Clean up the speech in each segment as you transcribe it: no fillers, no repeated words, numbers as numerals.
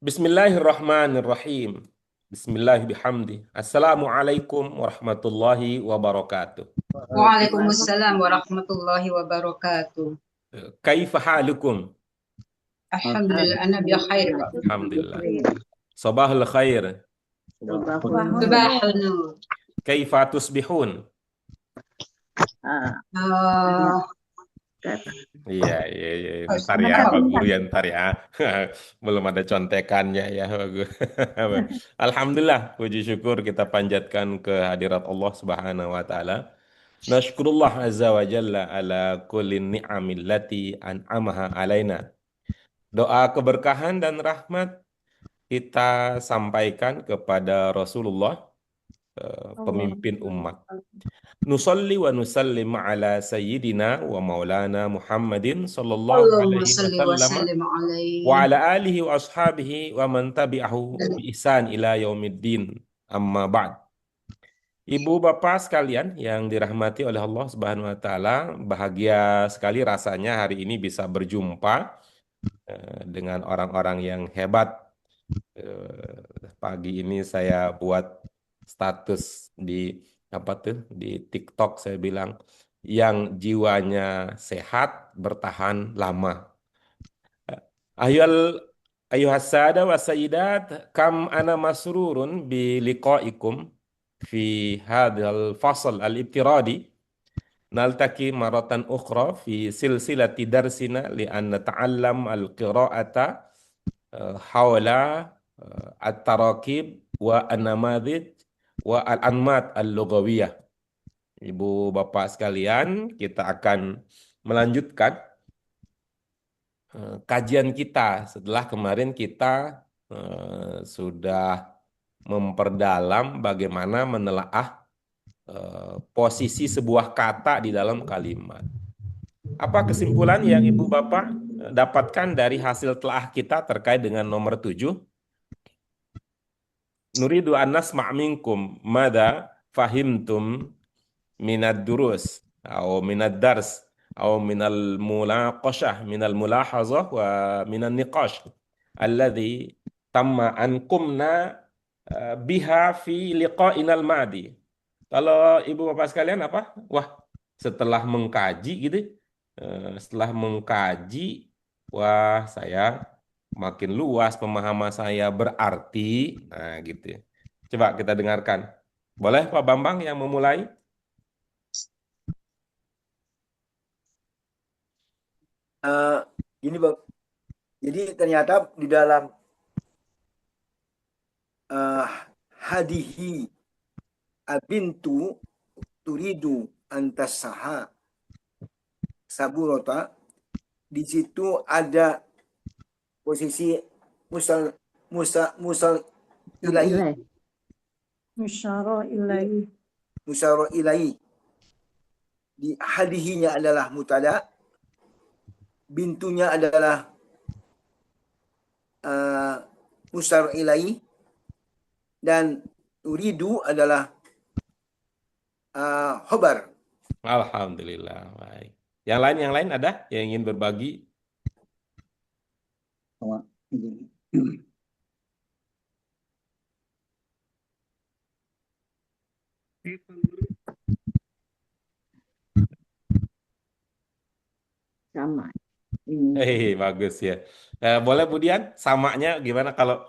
Bismillahirrahmanirrahim. Bismillahirrahmanirrahim. Assalamualaikum warahmatullahi wabarakatuh. Waalaikumsalam warahmatullahi wabarakatuh. Kaifa halukum? Alhamdulillah, ana bi khair, Pak. Alhamdulillah. Sabahul khair. Subahun nur. Kaifa tusbihun? Ah, Iya, iya, iya. Ntar ya, Pak Guru ya, ntar ya. Belum ada contekannya ya, Pak Guru. Alhamdulillah, puji syukur kita panjatkan ke hadirat Allah Subhanahu wa Ta'ala. Nashkurullah azza wa jalla ala kulli ni'amil lati an'amaha alaina. Doa keberkahan dan rahmat kita sampaikan kepada Rasulullah, pemimpin umat. Nusalli wa nusallim ala sayyidina wa maulana Muhammadin sallallahu Allahumma alaihi salli wa wasallam sallim wa alaihi. ala alihi wa ashabihi wa man tabi'ahu bi ihsan ila yaumiddin. Amma ba'd. Ibu bapak sekalian yang dirahmati oleh Allah Subhanahu wa taala, bahagia sekali rasanya hari ini bisa berjumpa dengan orang-orang yang hebat. Pagi ini saya buat status di apa tuh di TikTok, saya bilang yang jiwanya sehat bertahan lama. Ayyuhal ayyuhas sada wa sayyidat, kam ana masrurun bi liqaikum fi hadzal fasl al-ibtiradi. Naltaki maratan ukhra fi silsilati darsina li an nata'allam al-qira'ata hawla at-tarakib wa an-namadhij wa al-anmat al-lughawiyah. Ibu bapak sekalian, kita akan melanjutkan kajian kita setelah kemarin kita sudah memperdalam bagaimana menelaah posisi sebuah kata di dalam kalimat. Apa kesimpulan yang Ibu Bapak dapatkan dari hasil telah kita terkait dengan nomor 7? Nuridu an nasma' minkum mada fahimtum minad durus atau minad dars atau minal mulaqashah minal mulahazah wa minan niqash alladhi tamma ankumna biha fi liqa'inal madi. Kalau Ibu Bapak sekalian apa? Wah, setelah mengkaji gitu, setelah mengkaji, wah saya makin luas pemahaman saya berarti, nah gitu ya. Coba kita dengarkan. Boleh Pak Bambang yang memulai? Eh, Gini Bang, jadi ternyata di dalam eh, hadihi abintu turidu antasaha saburota, di situ ada posisi musal musal ilahi, Musyara ilahi. musaro ilahi. Di hadihinya adalah mutada, bintunya adalah musaro ilahi, dan turidu adalah khobar. Alhamdulillah. Baik. Yang lain ada yang ingin berbagi? Sama ini. Bagus ya. Boleh Budian, samanya gimana kalau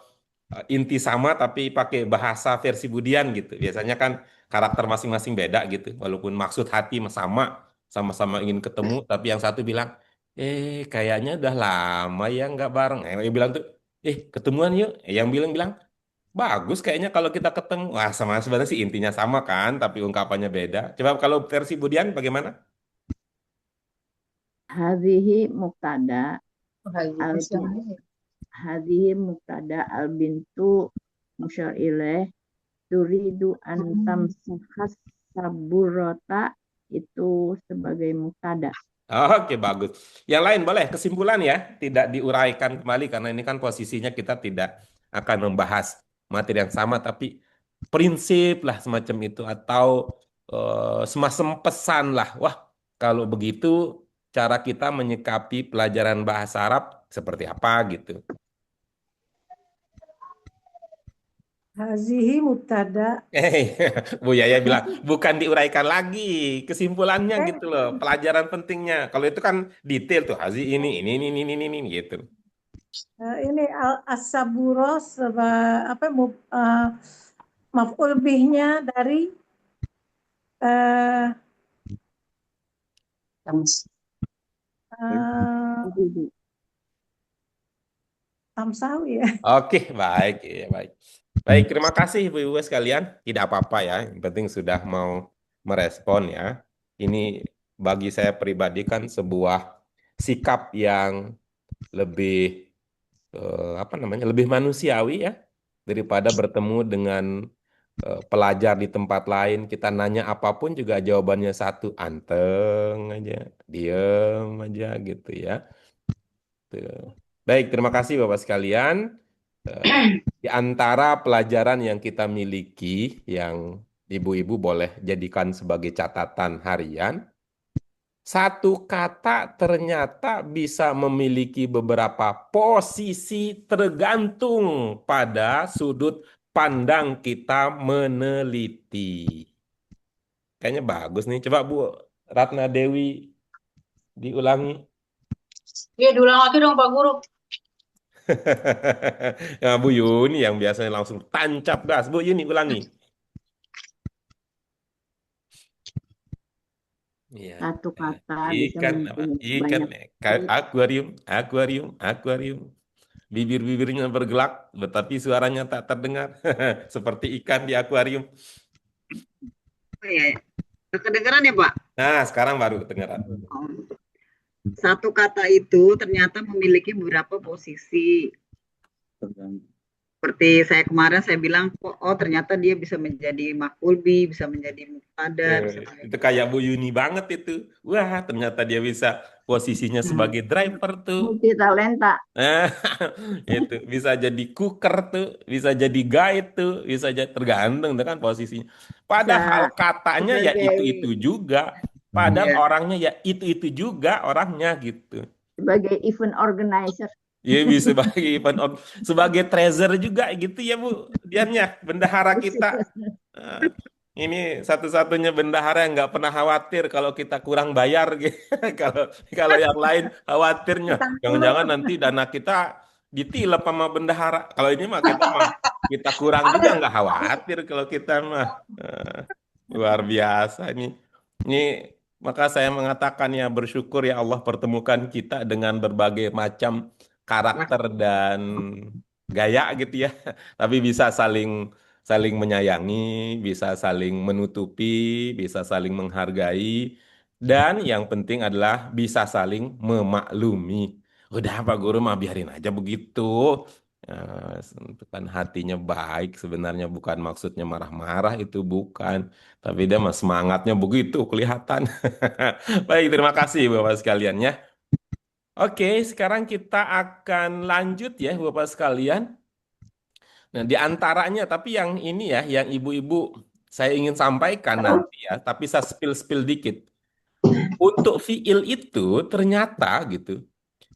inti sama tapi pakai bahasa versi Budian gitu. Biasanya kan karakter masing-masing beda gitu. Walaupun maksud hati sama, sama-sama ingin ketemu, tapi yang satu bilang, kayaknya udah lama ya nggak bareng. Yang bilang tuh, ketemuan yuk. Yang bilang, bagus kayaknya kalau kita ketemu. Wah, sama sebenarnya sih intinya sama kan, tapi ungkapannya beda. Coba kalau versi Budian bagaimana? Hadhihi mubtada al Alhamdulillah. hadhihi mubtada al bintu musyar ilaih turidu antam sahas saburota, itu sebagai mubtada. Oke, bagus. Yang lain boleh kesimpulan ya, tidak diuraikan kembali karena ini kan posisinya kita tidak akan membahas materi yang sama, tapi prinsip lah semacam itu atau semacam pesan lah. Wah, kalau begitu cara kita menyikapi pelajaran bahasa Arab seperti apa gitu. Hazihi mubtada. Bu Yaya bilang bukan diuraikan lagi kesimpulannya Eh, gitu loh, pelajaran pentingnya. Kalau itu kan detail tuh, Hazi ini gitu. ini as-saburo apa maf'ul bihnya dari eh, eh, Uridu. tamsawi ya. Oke, baik, ya baik. Baik, terima kasih Ibu-Ibu sekalian. Tidak apa-apa ya, yang penting sudah mau merespon ya. Ini bagi saya pribadi kan sebuah sikap yang lebih apa namanya, lebih manusiawi ya daripada bertemu dengan pelajar di tempat lain. Kita nanya apapun juga jawabannya satu, anteng aja, diem aja gitu ya. Tuh. Baik, terima kasih Bapak sekalian. Di antara pelajaran yang kita miliki, yang ibu-ibu boleh jadikan sebagai catatan harian, satu kata ternyata bisa memiliki beberapa posisi tergantung pada sudut pandang kita meneliti. Kayaknya bagus nih. Coba Bu Ratna Dewi diulangi. Ya, diulang lagi dong Pak Guru. Ya, Bu Yuni yang biasanya langsung tancap gas. Bu Yuni ulangi. Iya. Satu kata bisa Ikan apa? mempunyai Ikan, banyak akuarium, akuarium, akuarium. Bibir-bibirnya bergelak, tetapi suaranya tak terdengar. Seperti ikan di akuarium. Oh, iya. Kedengeran ya, Pak? Nah, sekarang baru kedengaran. Satu kata itu ternyata memiliki beberapa posisi. Seperti saya kemarin saya bilang, oh ternyata dia bisa menjadi maf'ul bih, bisa menjadi mubtada, bisa menjadi... Itu kayak Bu Yuni banget itu. Wah, ternyata dia bisa posisinya sebagai driver tuh. multi talenta. Nah, itu bisa jadi cooker tuh, bisa jadi guide tuh, bisa jadi tergantung dengan posisinya. Padahal katanya ya sebagai itu juga, padahal ya, orangnya ya itu juga orangnya gitu. Sebagai event organizer. Ya bisa sebagai sebagai treasure juga gitu ya Bu, Diannya bendahara kita. Nah, ini satu-satunya bendahara yang nggak pernah khawatir kalau kita kurang bayar gitu. Kalau kalau yang lain khawatirnya jangan-jangan nanti dana kita ditilep sama bendahara. Kalau ini mah kita kurang juga nggak khawatir kalau kita mah. Luar biasa ini. Ini maka saya mengatakan ya bersyukur ya Allah pertemukan kita dengan berbagai macam karakter dan gaya gitu ya. Tapi bisa saling saling menyayangi, bisa saling menutupi, bisa saling menghargai, dan yang penting adalah bisa saling memaklumi. Udah Pak Guru mah biarin aja begitu. Itu kan hatinya baik sebenarnya bukan maksudnya marah-marah itu bukan. Tapi dia mah semangatnya begitu kelihatan. Baik, terima kasih Bapak sekalian ya. Oke, sekarang kita akan lanjut ya Bapak sekalian. Nah, di antaranya, tapi yang ini ya, yang ibu-ibu saya ingin sampaikan nanti ya, tapi saya spill dikit. Untuk fiil itu ternyata gitu,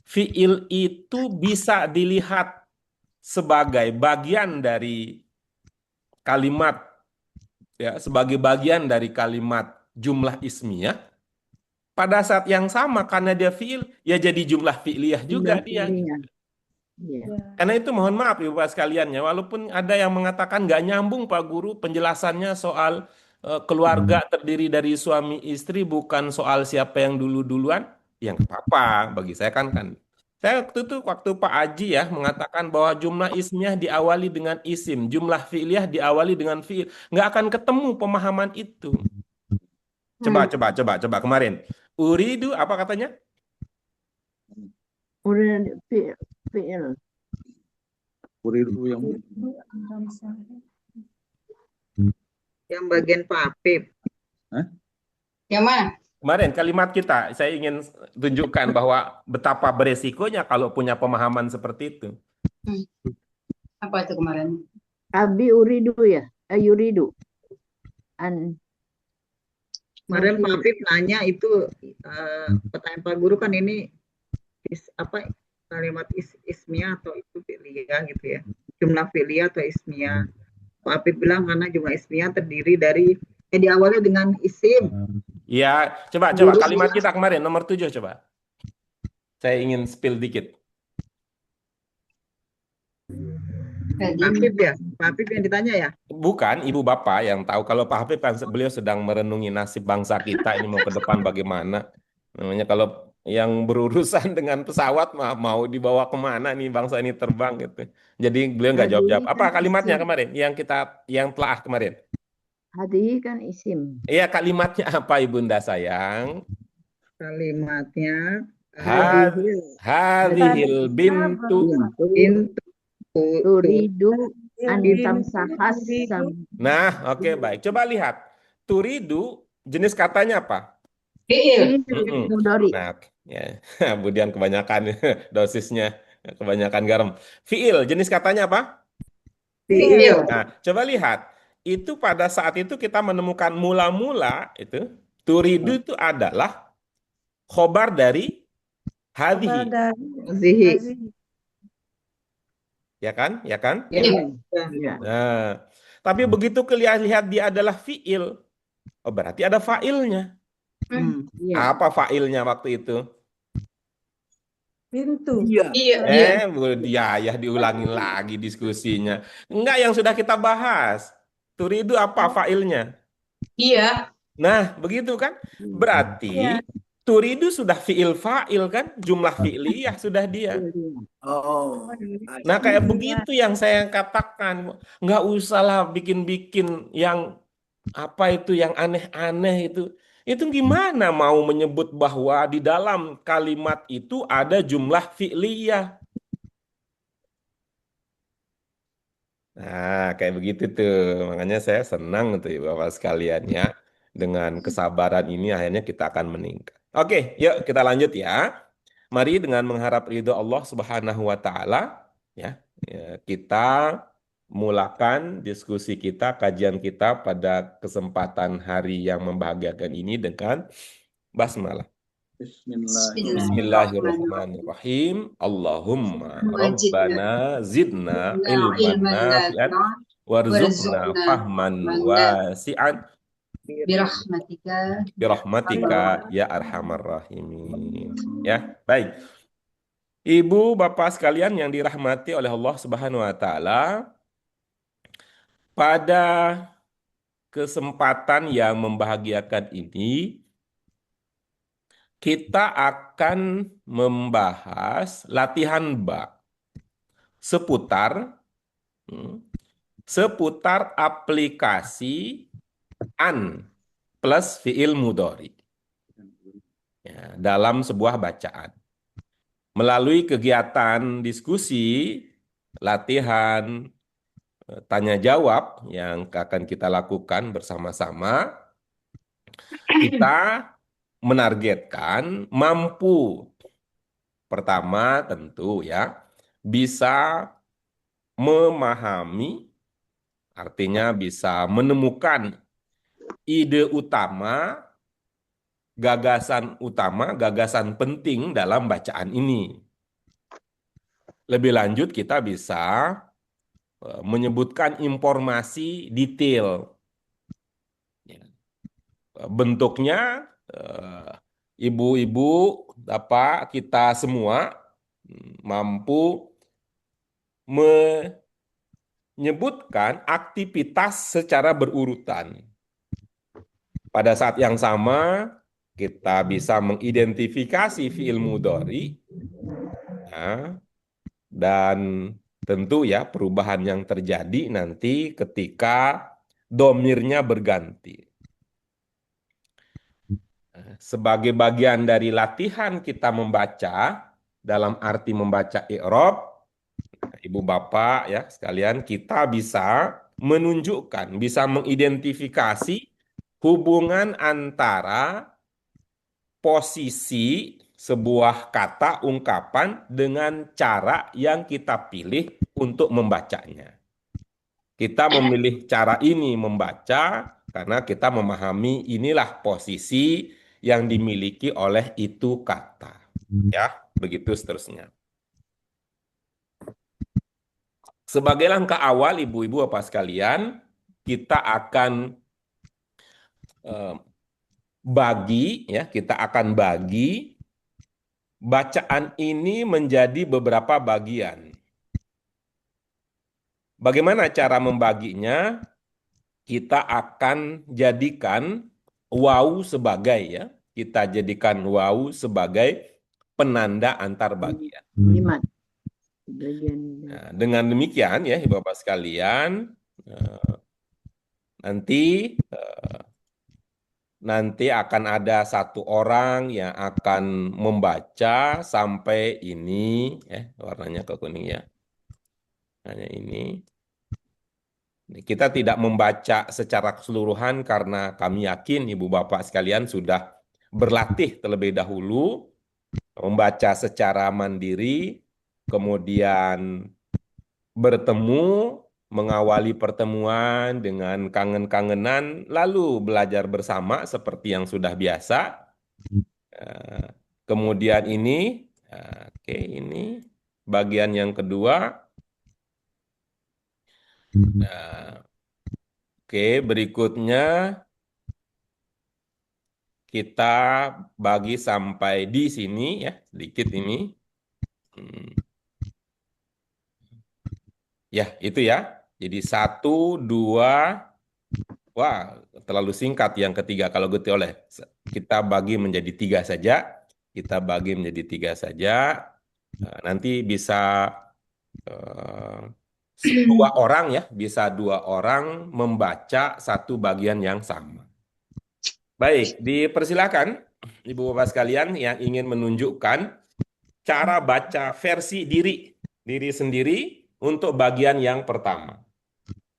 fiil itu bisa dilihat sebagai bagian dari kalimat, ya, sebagai bagian dari kalimat jumlah ismiyah. Pada saat yang sama, karena dia fiil, ya jadi jumlah fi'liyah juga Jumlah dia. fiilnya. Iya. Karena itu mohon maaf Ibu Bapak sekalian ya, walaupun ada yang mengatakan nggak nyambung Pak Guru penjelasannya soal keluarga terdiri dari suami istri bukan soal siapa yang dulu-duluan, ya nggak apa-apa bagi saya kan. Saya waktu Pak Aji ya mengatakan bahwa jumlah ismiyah diawali dengan isim, jumlah fi'liyah diawali dengan fi'il, nggak akan ketemu pemahaman itu. Coba kemarin. Uridu apa katanya? Uridu fiil. Uridu yang bagian Pak Apip. Yang mana? Kemarin kalimat kita, saya ingin tunjukkan bahwa betapa beresikonya kalau punya pemahaman seperti itu. Apa itu kemarin? Abi uridu ya, yuridu. Kemarin Pak Apip nanya itu pertanyaan Pak Guru kan ini apa kalimat ismiyah atau itu fi'liyah gitu ya. Jumlah fi'liyah atau ismiyah. Pak Apip bilang karena jumlah ismiyah terdiri dari diawali dengan isim. Ya, coba Guru kalimat kita kemarin nomor 7 coba. Saya ingin spill dikit. Pak Apip ya, Pak Apip yang ditanya ya. Bukan Ibu Bapak yang tahu. Kalau Pak Habib kan beliau sedang merenungi nasib bangsa kita ini mau ke depan bagaimana. Namanya kalau yang berurusan dengan pesawat mau dibawa kemana nih bangsa ini terbang gitu. Jadi beliau nggak jawab-jawab. Hadhihi Apa kan kalimatnya isim. kemarin yang telah kemarin? Hadhihi kan isim. Iya, kalimatnya apa Ibunda sayang? Kalimatnya Hadhil bintu. bintu Turidu antam sahas sam. Nah, oke baik. Coba lihat. Turidu jenis katanya apa? Fiil. Mudhari. Nah, ya. Kemudian kebanyakan dosisnya, kebanyakan garam. Fiil, jenis katanya apa? fiil. Nah, coba lihat. Itu pada saat itu kita menemukan mula-mula itu turidu itu adalah khobar dari hadhihi, Zihi. ya kan? Ya kan? Iya. Ya. Nah, tapi begitu lihat dia adalah fiil, oh berarti ada failnya. Iya. Apa failnya waktu itu? Pintu. Iya. Iya. Ya diulangi lagi diskusinya. Enggak, yang sudah kita bahas. Turidu apa failnya? Iya. Nah, begitu kan? Berarti turidu sudah fiil fa'il kan? Jumlah fi'liyah sudah dia. Oh. Nah, kayak begitu yang saya katakan. Nggak usahlah bikin-bikin yang apa itu yang aneh-aneh itu. Itu gimana mau menyebut bahwa di dalam kalimat itu ada jumlah fi'liyah? Nah, kayak begitu tuh. Makanya saya senang tuh ya, Bapak sekalian ya. Dengan kesabaran ini akhirnya kita akan meningkat. Oke, yuk kita lanjut ya. Mari dengan mengharap ridho Allah Subhanahu wa taala ya, kita mulakan diskusi kita, kajian kita pada kesempatan hari yang membahagiakan ini dengan basmalah. Bismillahirrahmanirrahim. Bismillahirrahmanirrahim. Allahumma Wajidna Rabbana zidna ilman ilman nafi'an nafi'an warzuqna warzuqna fahman fahman wasi'an birahmatika birahmatika ya arhamar rahimin. Ya, baik. Ibu, Bapak sekalian yang dirahmati oleh Allah Subhanahu wa taala, pada kesempatan yang membahagiakan ini kita akan membahas latihan ba seputar aplikasi an plus fiil mudhari ya, dalam sebuah bacaan. Melalui kegiatan diskusi, latihan, tanya jawab yang akan kita lakukan bersama-sama, kita menargetkan mampu pertama tentu ya bisa memahami, artinya bisa menemukan ide utama, gagasan penting dalam bacaan ini. Lebih lanjut kita bisa menyebutkan informasi detail. Bentuknya ibu-ibu, Bapak, kita semua mampu menyebutkan aktivitas secara berurutan. Pada saat yang sama, kita bisa mengidentifikasi fiil mudhari ya, dan tentu ya perubahan yang terjadi nanti ketika domirnya berganti. Sebagai bagian dari latihan kita membaca, dalam arti membaca i'rab, Ibu Bapak ya sekalian, kita bisa menunjukkan, bisa mengidentifikasi hubungan antara posisi sebuah kata ungkapan dengan cara yang kita pilih untuk membacanya. Kita memilih cara ini membaca karena kita memahami inilah posisi yang dimiliki oleh itu kata. Ya, begitu seterusnya. sebagai langkah awal ibu-ibu bapak sekalian, kita akan kita akan bagi bacaan ini menjadi beberapa bagian. Bagaimana cara membaginya? Kita akan jadikan waw sebagai kita jadikan waw sebagai penanda antar bagian. Kalimat. Nah, dengan demikian ya ibu bapak sekalian, nanti akan ada satu orang yang akan membaca sampai ini, warnanya ke kuning ya, hanya ini. Kita tidak membaca secara keseluruhan karena kami yakin ibu bapak sekalian sudah berlatih terlebih dahulu membaca secara mandiri, kemudian bertemu, mengawali pertemuan dengan kangen-kangenan, lalu belajar bersama seperti yang sudah biasa. Kemudian ini bagian yang kedua. Berikutnya kita bagi sampai di sini ya, sedikit ini. Ya, itu ya. Jadi 1, 2, wah terlalu singkat yang ketiga kalau gitu oleh. Kita bagi menjadi 3 saja. Kita bagi menjadi 3 saja. Nanti bisa 2 orang ya, bisa 2 orang membaca satu bagian yang sama. Baik, dipersilakan ibu bapak sekalian yang ingin menunjukkan cara baca versi diri sendiri untuk bagian yang pertama.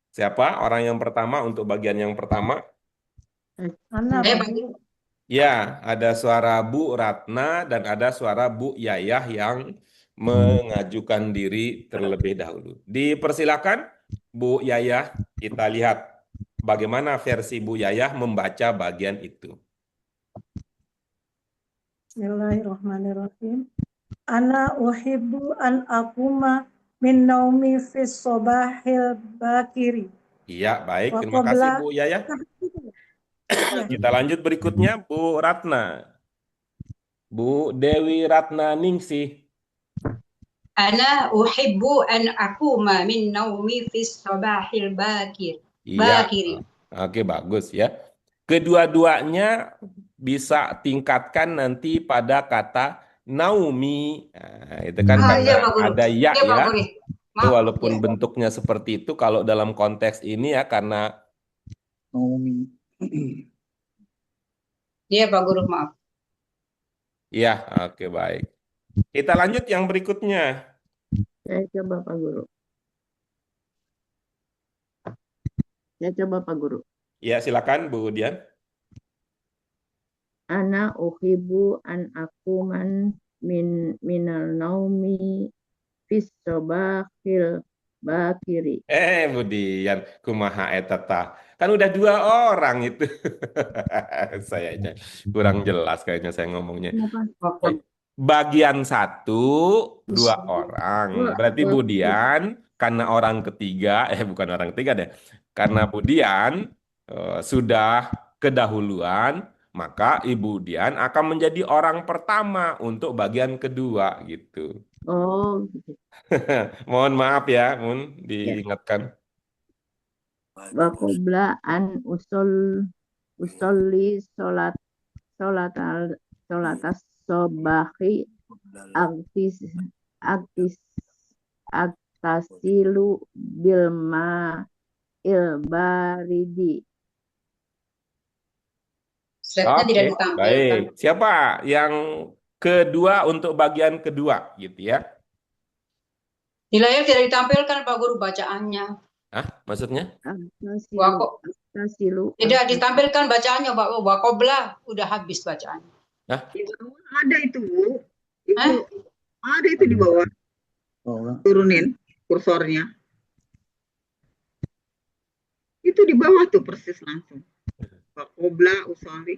Siapa orang yang pertama untuk bagian yang pertama? Ana, Ya, ada suara Bu Ratna dan ada suara Bu Yayah yang mengajukan diri terlebih dahulu. Dipersilakan Bu Yayah, kita lihat bagaimana versi Bu Yayah membaca bagian itu. Bismillahirrahmanirrahim. Ana uhibbu an akuma min naumi fis sobahil bakiri. Iya, baik. Wa Terima kasih qabla- Bu Yayah. Ya. Kita lanjut berikutnya Bu Ratna. Bu Dewi Ratna Ningsih. Ana uhibbu an akuma min naumi fis sabahil bakir. Iya. Bakiri. Oke, bagus ya. Kedua-duanya bisa tingkatkan nanti pada kata naumi. Nah, itu kan karena Iya, Pak Guru. ada ya Iya, Pak ya. Guru. Itu Maaf, walaupun ya. bentuknya seperti itu, kalau dalam konteks ini ya karena Naomi. Iya, Pak Guru, maaf. ya, oke baik. Kita lanjut yang berikutnya. Saya coba Pak Guru. Saya coba Pak Guru. Ya, silakan Bu Dian. Ana uhibbu an akuman minal naumi fis sobahil bakiri. Bu Dian, kumaha etata. Kan udah 2 orang itu. Saya aja kurang jelas kayaknya saya ngomongnya. Kenapa? Bagian 1, 2 orang. Berarti Bu Dian, karena orang ketiga, bukan orang ketiga deh. Karena Bu Dian sudah kedahuluan, maka Ibu Dian akan menjadi orang pertama untuk bagian kedua gitu. Oh, gitu. Mohon maaf ya, Mun, diingatkan. Wa qabla an usolli sholatas sobahi aktasilu bilma ilbaridi. Slide-nya Oke, tidak ditampilkan. baik. Siapa yang kedua untuk bagian kedua gitu ya? Di layar tidak ditampilkan, Pak Guru, bacaannya. Maksudnya? Aktasilu. Tidak ditampilkan bacaannya, Pak. Wakobla udah habis bacaannya. Di bawah ada itu, Bu. Ibu, ada itu di bawah. Oh, Turunin kursornya. Itu di bawah tuh persis langsung. Pak Obla Usari.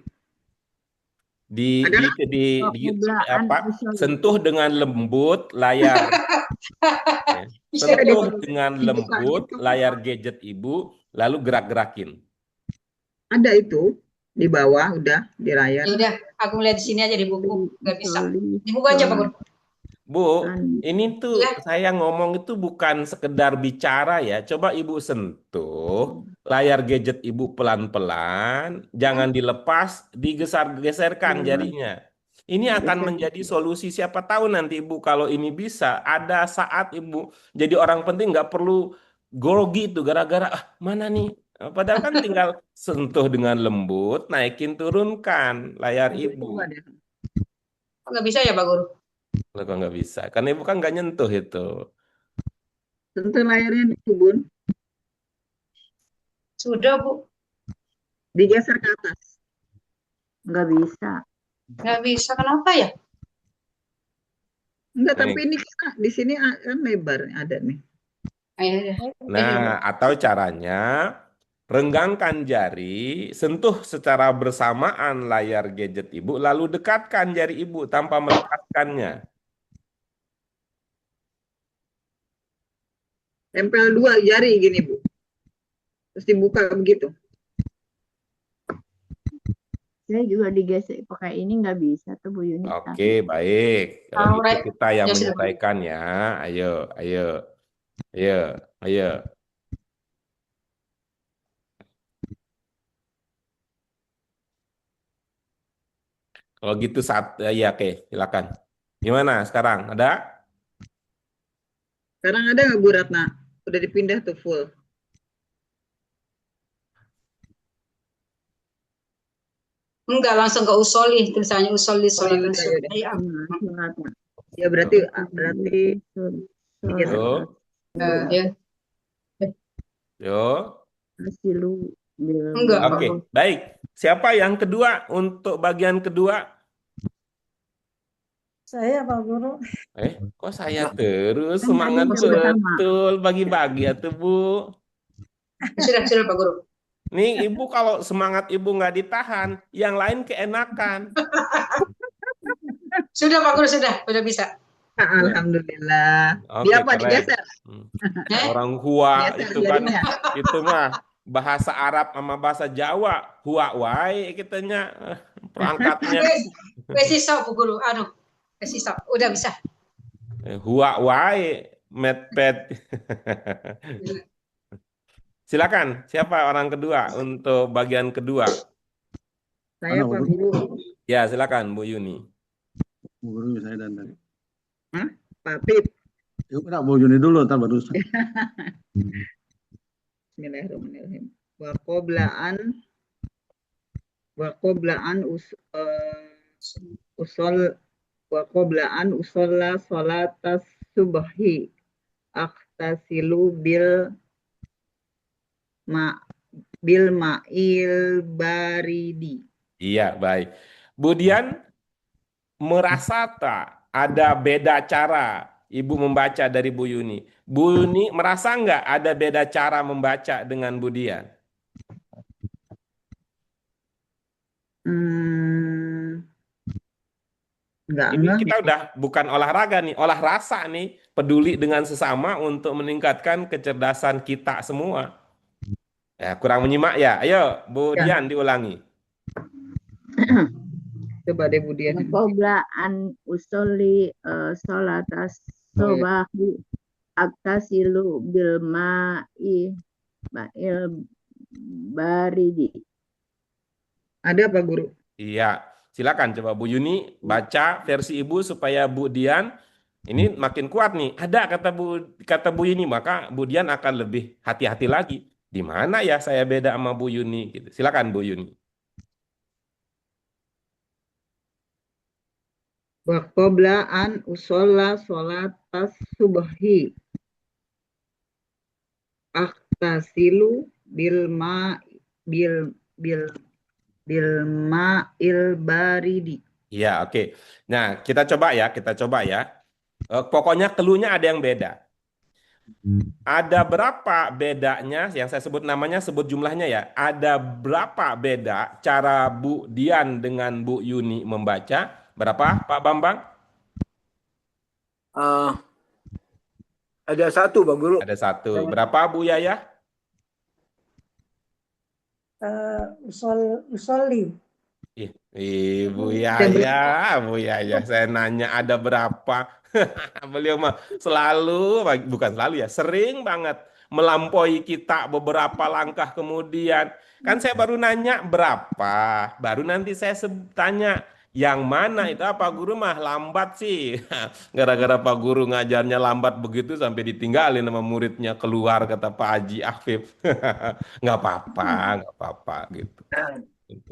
Sentuh dengan lembut layar. Iya, Sentuh dibuka dengan lembut gitu. layar gadget ibu, lalu gerak-gerakin. Ada itu di bawah udah di layar. Ya udah, aku lihat di sini aja di buku, nggak bisa. Usolli Di buku aja Pak Guru. Bu, sholatan ini tuh Ya, saya ngomong itu bukan sekedar bicara ya. Coba ibu sentuh layar gadget ibu pelan-pelan, jangan dilepas, digeser-geserkan jarinya. Ini akan menjadi solusi. Siapa tahu nanti ibu kalau ini bisa, ada saat ibu jadi orang penting nggak perlu grogi itu gara-gara mana nih. Padahal kan tinggal sentuh dengan lembut, naikin turunkan layar ibu. Coba deh. nggak bisa ya Pak Guru. Loh, kok nggak bisa? Karena ibu kan nggak nyentuh itu. Sentuh layarnya itu Bun, Sudah Bu, digeser ke atas. nggak bisa. nggak bisa. Kenapa ya? Enggak, Nih. tapi ini kan di sini kan lebar ada nih. Ayo, ya. Nah, atau caranya renggangkan jari, sentuh secara bersamaan layar gadget ibu, lalu dekatkan jari ibu tanpa melepaskannya. Tempel 2 jari gini Bu. Terus dibuka begitu. Saya juga digesek pakai ini nggak bisa tuh Bu Yuni. Oke, baik. Kalau Alright. gitu kita yang Ya sudah. menyesuaikan ya. Ayo, ayo, ayo, ayo. Kalau gitu ya oke, silakan. Gimana sekarang? Ada? Sekarang ada nggak Bu Ratna? Udah dipindah tuh full. Enggak, langsung ke usolli. Tulisannya usolli sholatan iya, iya. subuh. Sholatan. Ya berarti digeser. Yo, Ya. yo. Asilu bil Enggak, Pak. Oke, baik. Siapa yang kedua untuk bagian kedua? Saya Pak Guru. Kok saya terus Kan semangat tadi bersama. betul bagi-bagi ya tuh Bu. Sudah Pak Guru. Nih Ibu kalau semangat Ibu nggak ditahan, yang lain keenakan. Sudah Pak Guru, sudah bisa. Alhamdulillah. Oke, Dia apa keren. digeser? Orang Hua Geser itu kan jarinya. itu mah bahasa Arab sama bahasa Jawa. Hua wae kitanya perangkatnya. Wes sisa Bu Guru. Wes sisa. Udah bisa. Hua wae medped. Silakan, siapa orang kedua untuk bagian kedua? Saya Pak Guru. Ya, silakan Bu Yuni. Bu Guru saya dan tadi. Pak Pip. Yuk, enggak, Bu Yuni dulu, ntar baru. Bismillahirrahmanirrahim. Waqoblaan usolla sholatas subhi aktasilu bil ma'il baridi. Iya, baik. Bu Dian merasa tak ada beda cara Ibu membaca dari Bu Yuni? Bu Yuni merasa nggak ada beda cara membaca dengan Bu Dian? Ini kita udah bukan olahraga nih, olah rasa nih, peduli dengan sesama untuk meningkatkan kecerdasan kita semua. Ya, kurang menyimak ya. Ayo, Bu Dian diulangi. Coba deh Bu Dian. Qoblaan usolli sholatas subahi aktasilu bil ma'il baridi. Ada Pak Guru? Iya, silakan coba Bu Yuni baca versi Ibu supaya Bu Dian ini makin kuat nih. Ada kata Bu Yuni, maka Bu Dian akan lebih hati-hati lagi. Di mana ya saya beda sama Bu Yuni gitu. Silakan Bu Yuni. Wa qabla an usolla sholatas subhi aktasilu bil ma'il baridi. Iya, oke. Nah, kita coba ya. Pokoknya keluhnya ada yang beda. Ada berapa bedanya, yang saya sebut namanya, sebut jumlahnya ya. Ada berapa beda cara Bu Dian dengan Bu Yuni membaca? Berapa, Pak Bambang? Ada satu Pak Guru. Ada satu. Berapa Bu Yaya? Usolli. Ibu Yaya, saya nanya ada berapa? Beliau mah selalu, bukan selalu ya, sering banget melampaui kita beberapa langkah kemudian. Kan saya baru nanya berapa, baru nanti saya tanya yang mana itu apa guru mah lambat sih. Gara-gara Pak Guru ngajarnya lambat begitu sampai ditinggalin sama muridnya keluar kata Pak Haji Afif. Nggak apa-apa gitu.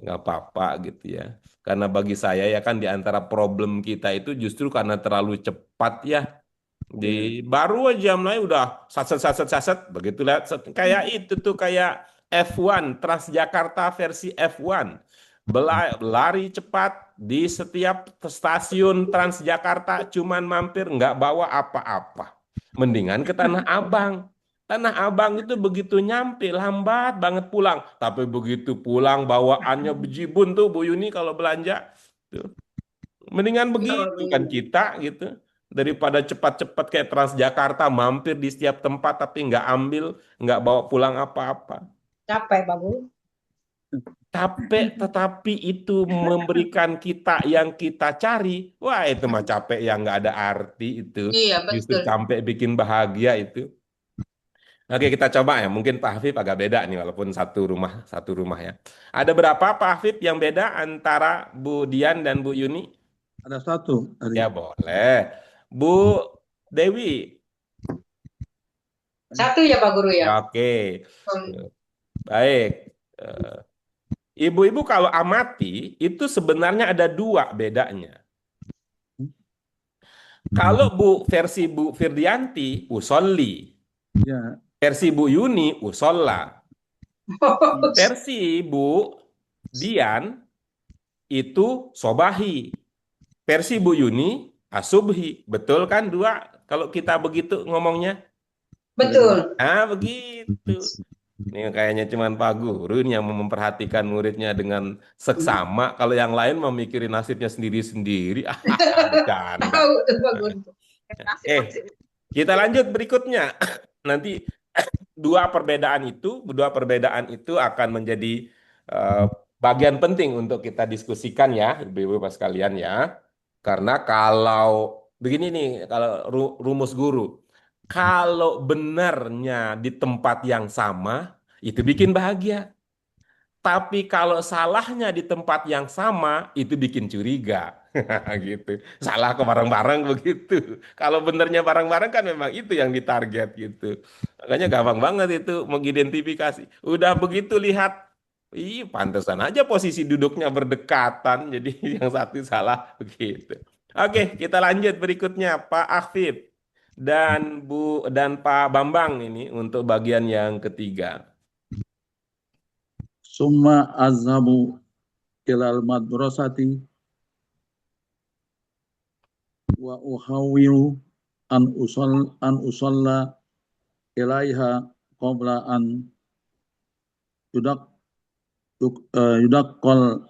Nggak apa-apa gitu ya. Karena bagi saya ya kan di antara problem kita itu justru karena terlalu cepat ya. Di baru aja mulai udah saset begitu lihat kayak itu tuh kayak F1 Transjakarta versi F1 lari cepat di setiap stasiun Transjakarta cuman mampir nggak bawa apa-apa. Mendingan ke Tanah Abang. Tanah Abang itu begitu nyampe lambat banget pulang. Tapi begitu pulang bawaannya bejibun tuh Bu Yuni kalau belanja. Tuh. Mendingan begitu kan kita gitu. Daripada cepat-cepat kayak Transjakarta mampir di setiap tempat tapi nggak ambil, nggak bawa pulang apa-apa. Capek Pak Guru. Capek tetapi itu memberikan kita yang kita cari. Wah itu mah capek yang nggak ada arti itu. Iya, Justru betul. sampai bikin bahagia itu. Oke, kita coba ya. Mungkin Pak Hafif agak beda nih, walaupun satu rumah ya. Ada berapa Pak Hafif yang beda antara Bu Dian dan Bu Yuni? Ada satu tadi. Ya boleh. Bu Dewi. Satu ya Pak Guru ya. Oke. Baik. Ibu-ibu kalau amati itu sebenarnya ada dua bedanya. Kalau versi Bu Firdianti, usolli. Ya, Versi Bu Yuni, usolla. Versi Bu Dian itu sobahi. Versi Bu Yuni asubhi. Betul kan dua kalau kita begitu ngomongnya? Betul. Ah begitu. Ini kayaknya cuman Pak Guru yang memperhatikan muridnya dengan seksama. Kalau yang lain memikirin nasibnya sendiri-sendiri. Bercanda. Tahu tuh Pak Guru. Kita lanjut berikutnya. Nanti dua perbedaan itu akan menjadi bagian penting untuk kita diskusikan ya, Ibu-ibu Bapak sekalian ya. Karena kalau begini nih, kalau rumus guru, kalau benarnya di tempat yang sama, itu bikin bahagia. Tapi kalau salahnya di tempat yang sama, itu bikin curiga. Gitu. Salah ke bareng-bareng begitu. Kalau benernya bareng-bareng kan memang itu yang ditarget gitu. Makanya gampang banget itu mengidentifikasi. Udah begitu lihat, pantesan aja posisi duduknya berdekatan. Jadi yang satu salah begitu. Oke, kita lanjut berikutnya Pak Afif dan Pak Bambang ini untuk bagian yang ketiga. summa azhabu ilal madrasati wa uhawilu an usalla ilaiha qabla an yudaqqal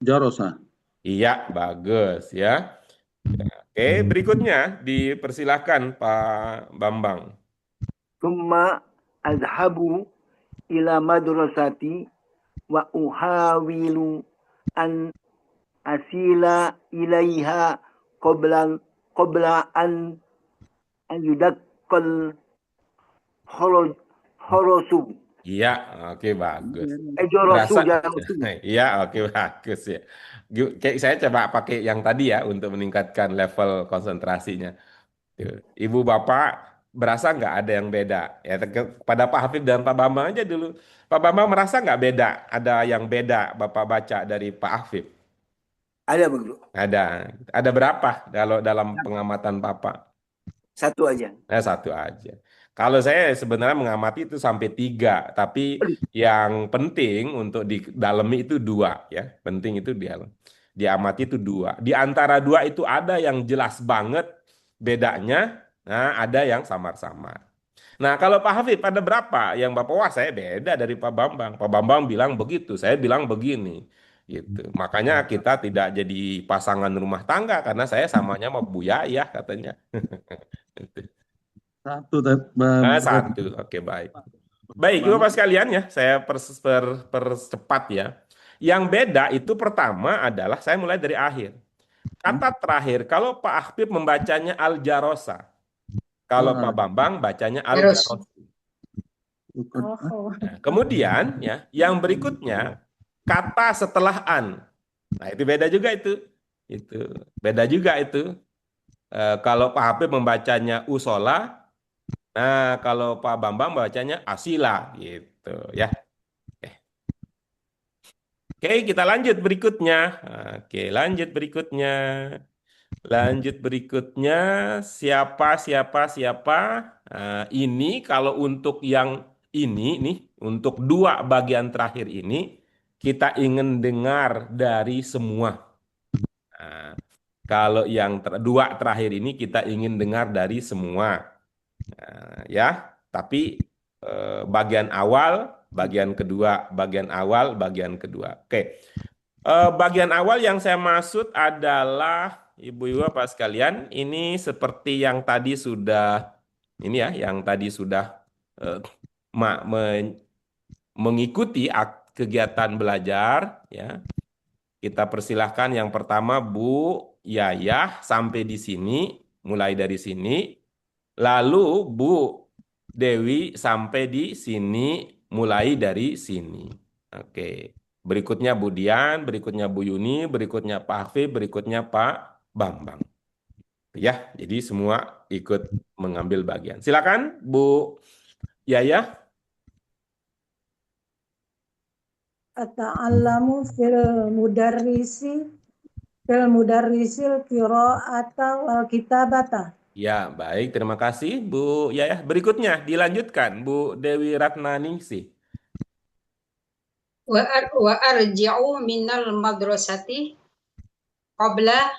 jarosa. Iya, bagus ya. Oke, berikutnya dipersilahkan Pak Bambang. Summa azhabu ila madrasati wa uhawilu an asila ilaiha qabla an yudaqqal horosu. Iya, oke bagus. Jorosu. Iya, oke bagus ya. Kayak saya coba pakai yang tadi ya untuk meningkatkan level konsentrasinya. Tuh. Ibu Bapak berasa nggak ada yang beda? Ya pada Pak Hafif dan Pak Bambang aja dulu. Pak Bambang merasa nggak beda? Ada yang beda Bapak baca dari Pak Hafif? Ada Guru. Ada berapa kalau dalam pengamatan Bapak? Satu aja. Satu aja. Kalau saya sebenarnya mengamati itu sampai 3, tapi yang penting untuk didalami itu 2 ya. Penting itu diamati itu 2. Di antara 2 itu ada yang jelas banget bedanya, nah ada yang samar-samar. Nah kalau Pak Hafif ada berapa yang Bapak wah saya beda dari Pak Bambang. Pak Bambang bilang begitu, saya bilang begini. Gitu. Makanya kita tidak jadi pasangan rumah tangga karena saya samanya sama Bu Yaya katanya. Satu, Satu. Oke, baik. Baik, Bapak sekalian ya, saya percepat ya. Yang beda itu pertama adalah, saya mulai dari akhir. Kata terakhir, kalau Pak Ahbib membacanya Al-Jarosa, kalau Pak Bambang bacanya Terus. Al-Jarosi. Oh. Nah, kemudian ya, yang berikutnya kata setelah an. Nah, itu beda juga itu. Itu beda juga itu. Kalau Pak Habib membacanya usola, nah kalau Pak Bambang bacanya asila gitu ya. Oke, kita lanjut berikutnya. Oke, lanjut berikutnya. Lanjut berikutnya, siapa. Ini kalau untuk yang ini nih, untuk dua bagian terakhir ini, kita ingin dengar dari semua. Nah, kalau yang dua terakhir ini kita ingin dengar dari semua. Nah, ya, tapi bagian awal, bagian kedua, bagian awal, bagian kedua. Oke. Bagian awal yang saya maksud adalah ibu-ibu Bapak sekalian, ini seperti yang tadi sudah ini ya, yang tadi sudah eh, mengikuti kegiatan belajar ya. Kita persilahkan yang pertama Bu Yayah sampai di sini, mulai dari sini. Lalu Bu Dewi sampai di sini, mulai dari sini. Oke. Berikutnya Bu Dian, berikutnya Bu Yuni, berikutnya Pak Hafid, berikutnya Pak Bambang. Ya, jadi semua ikut mengambil bagian. Silakan Bu Yayah. Ata'allamu fil mudarrisil qira'ata wal kitabata. Ya, baik. Terima kasih Bu Yayah. Berikutnya dilanjutkan Bu Dewi Ratnaningsih. Wa arji'u minal madrasati qabla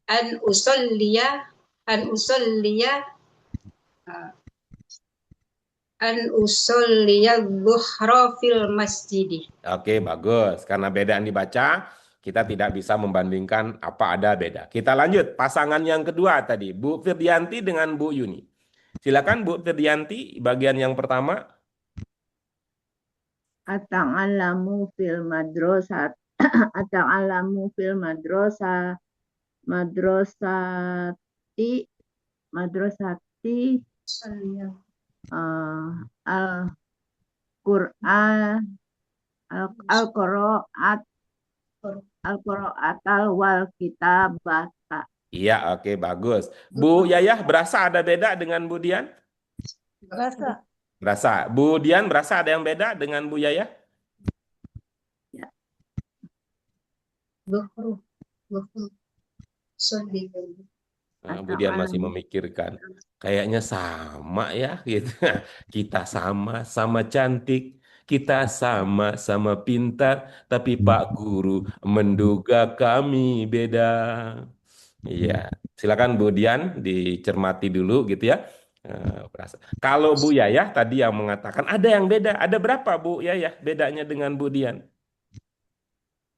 an usalliya dhuhra fil masjidi. Oke, bagus. Karena beda yang dibaca, kita tidak bisa membandingkan apa ada beda. Kita lanjut. Pasangan yang kedua tadi, Bu Firdianti dengan Bu Yuni. Silakan Bu Firdianti, bagian yang pertama. Ata'allamu fil madrasah ata'allamu fil madrasah madrasati Al-Qur'an Al-Qura'at Al-Qura'atal wal kitabata. Iya, oke, bagus. Bu Yayah, berasa ada beda dengan Bu Dian? Berasa. Berasa. Bu Dian, berasa ada yang beda dengan Bu Yayah? Dhuhru. Bu Dian masih memikirkan. Kayaknya sama ya gitu. Kita sama cantik, kita sama pintar, tapi Pak Guru menduga kami beda. Iya, silakan Bu Dian dicermati dulu gitu ya. Kalau Bu Yayah tadi yang mengatakan ada yang beda, ada berapa Bu Yayah bedanya dengan Bu Dian?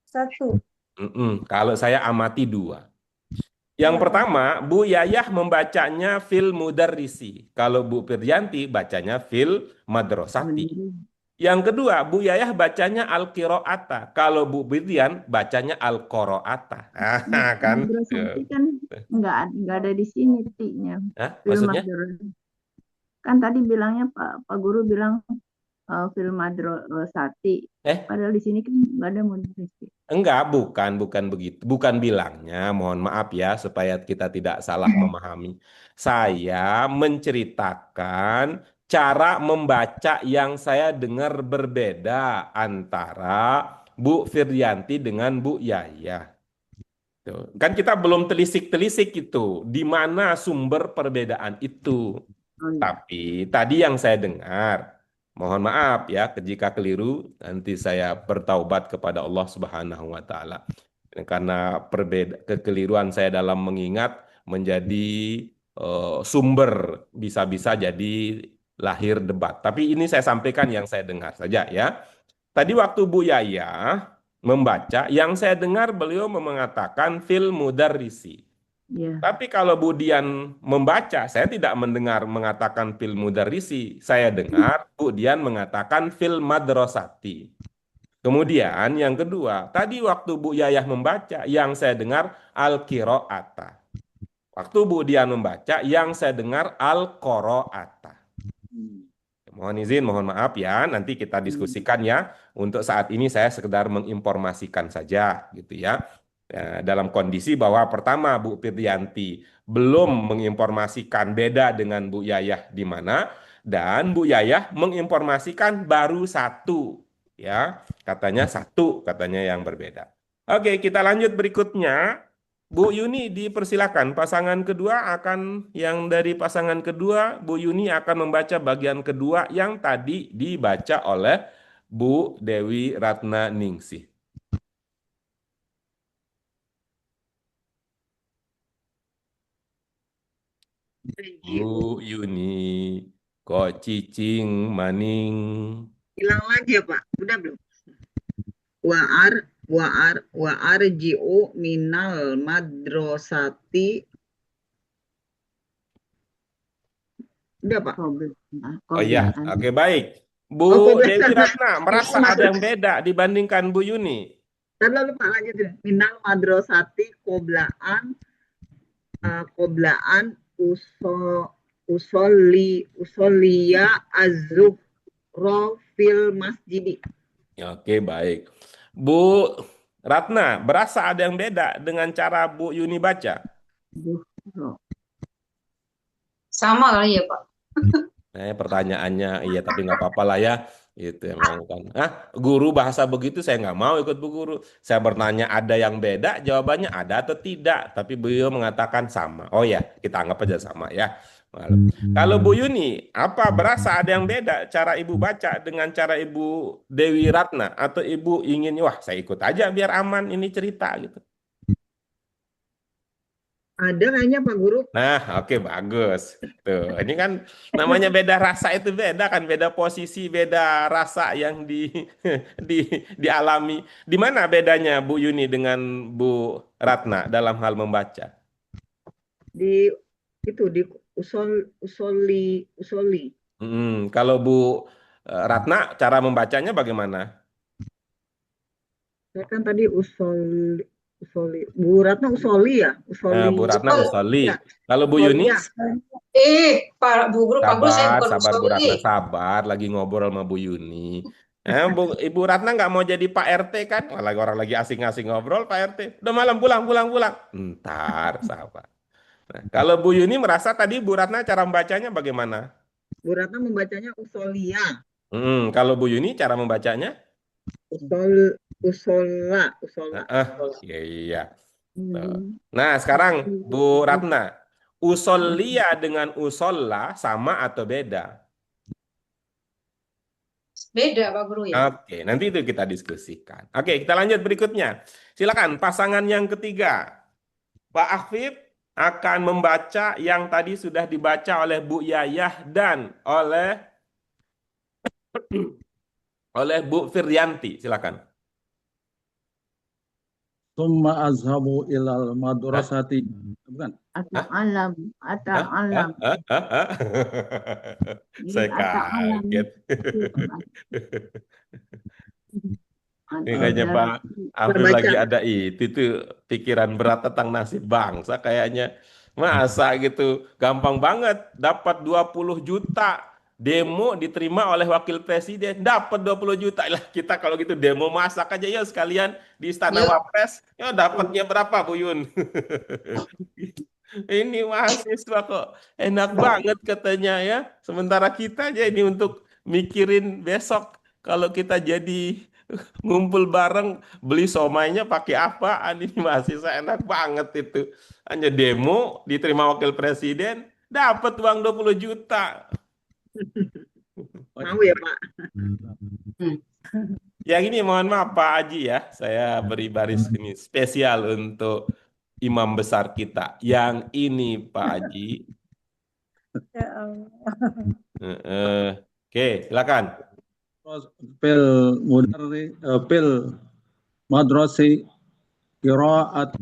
1. Kalau saya amati 2. Yang pertama, Bu Yayah membacanya fil mudarrisi. Kalau Bu Firdianti bacanya fil madrasati. Yang kedua, Bu Yayah bacanya al-qira'ata. Kalau Bu Firdian bacanya al-qira'ata. Kan? Madrasati kan nggak ada di sini tinya. Maksudnya? Kan tadi bilangnya Pak Guru bilang film madrasati. Padahal di sini kan nggak ada madrasati. Enggak, bukan begitu. Bukan bilangnya, mohon maaf ya, supaya kita tidak salah memahami. Saya menceritakan cara membaca yang saya dengar berbeda antara Bu Firdianti dengan Bu Yayah. Tuh. Kan kita belum telisik-telisik itu, di mana sumber perbedaan itu. Tapi tadi yang saya dengar, mohon maaf ya, jika keliru nanti saya bertaubat kepada Allah Subhanahu wa taala. Karena kekeliruan saya dalam mengingat menjadi sumber bisa-bisa jadi lahir debat. Tapi ini saya sampaikan yang saya dengar saja ya. Tadi waktu Bu Yayah membaca, yang saya dengar beliau mengatakan fil mudarrisi. Ya. Tapi kalau Bu Dian membaca, saya tidak mendengar mengatakan fil mudarrisi. Saya dengar Bu Dian mengatakan fil madrasati. Kemudian yang kedua, tadi waktu Bu Yayah membaca, yang saya dengar al-qiraata. Waktu Bu Dian membaca, yang saya dengar al-qiraata. Mohon izin, mohon maaf ya, nanti kita diskusikan ya. Untuk saat ini saya sekedar menginformasikan saja gitu ya. Dalam kondisi bahwa pertama Bu Firdianti belum menginformasikan beda dengan Bu Yayah di mana, dan Bu Yayah menginformasikan baru satu ya, katanya satu, katanya yang berbeda. Oke, kita lanjut berikutnya. Bu Yuni dipersilakan. Pasangan kedua akan, yang dari pasangan kedua, Bu Yuni akan membaca bagian kedua yang tadi dibaca oleh Bu Dewi Ratna Ningsih. Bu Yuni, kok cicing maning. Hilang lagi ya Pak? Udah belum? Wa arji'u minal madrasati. Udah Pak? Oh iya, oke baik. Bu Dewi Ratna merasa ada yang beda dibandingkan Bu Yuni. Lalu Pak lanjutin. Minal madrasati qoblaan usolliya az-zuhra fil masjidi. Oke, baik. Bu Ratna, berasa ada yang beda dengan cara Bu Yuni baca? Sama kali ya, Pak. Pertanyaannya, iya tapi nggak apa-apa lah ya. Itu emang kan. Guru bahasa begitu saya nggak mau ikut Bu Guru. Saya bertanya ada yang beda, jawabannya ada atau tidak. Tapi beliau mengatakan sama. Oh ya, kita anggap aja sama ya. Kalau Bu Yuni, apa berasa ada yang beda cara Ibu baca dengan cara Ibu Dewi Ratna? Atau Ibu ingin, wah saya ikut aja biar aman ini cerita gitu. Ada kayaknya Pak Guru. Nah, oke bagus. Tuh, ini kan namanya beda rasa itu beda kan, beda posisi, beda rasa yang dialami. Di mana bedanya Bu Yuni dengan Bu Ratna dalam hal membaca? Di usoli. Kalau Bu Ratna cara membacanya bagaimana? Saya kan tadi usoli. Bu Ratna usoli ya? Bu Ratna usoli. Kalau Bu Yuni? Pak Guru, saya bukan sabar Bu Ratna, usoli. sabar. Lagi ngobrol sama Bu Yuni. Ibu Ratna nggak mau jadi Pak RT kan? Orang lagi asing-asing ngobrol Pak RT. Udah malam pulang. Ntar, sabar. Nah, kalau Bu Yuni merasa tadi Bu Ratna cara membacanya bagaimana? Bu Ratna membacanya usolia. Kalau Bu Yuni cara membacanya? Usola. Iya. Nah, sekarang Bu Ratna, usolia dengan usolla sama atau beda? Beda Pak Guru ya. Oke, nanti itu kita diskusikan. Oke, kita lanjut berikutnya. Silakan pasangan yang ketiga. Pak Afif akan membaca yang tadi sudah dibaca oleh Bu Yayah dan oleh Bu Firdianti. Silakan. Summa azhabu ilal madrasati. Bukan? Ata'alam. Saya kaget. Ini kayaknya Pak Afif lagi ada itu tuh pikiran berat tentang nasib bangsa kayaknya. Masa gitu gampang banget dapat 20 juta demo diterima oleh wakil presiden, dapat 20 juta lah. Kita kalau gitu demo masak aja ya sekalian di Istana Wapres. Ya dapatnya berapa Bu Yun? Ini mahasiswa kok enak banget katanya ya. Sementara kita aja ini untuk mikirin besok kalau kita jadi ngumpul bareng beli somainya pakai apaan, ini mahasiswa enak banget itu. Hanya demo diterima wakil presiden dapat uang 20 juta. Mau ya Pak? Yang ini mohon maaf Pak Haji ya, saya beri baris ini spesial untuk imam besar kita. Yang ini Pak Haji. Ya Allah. Oke, silakan. Pil madrasi qiraat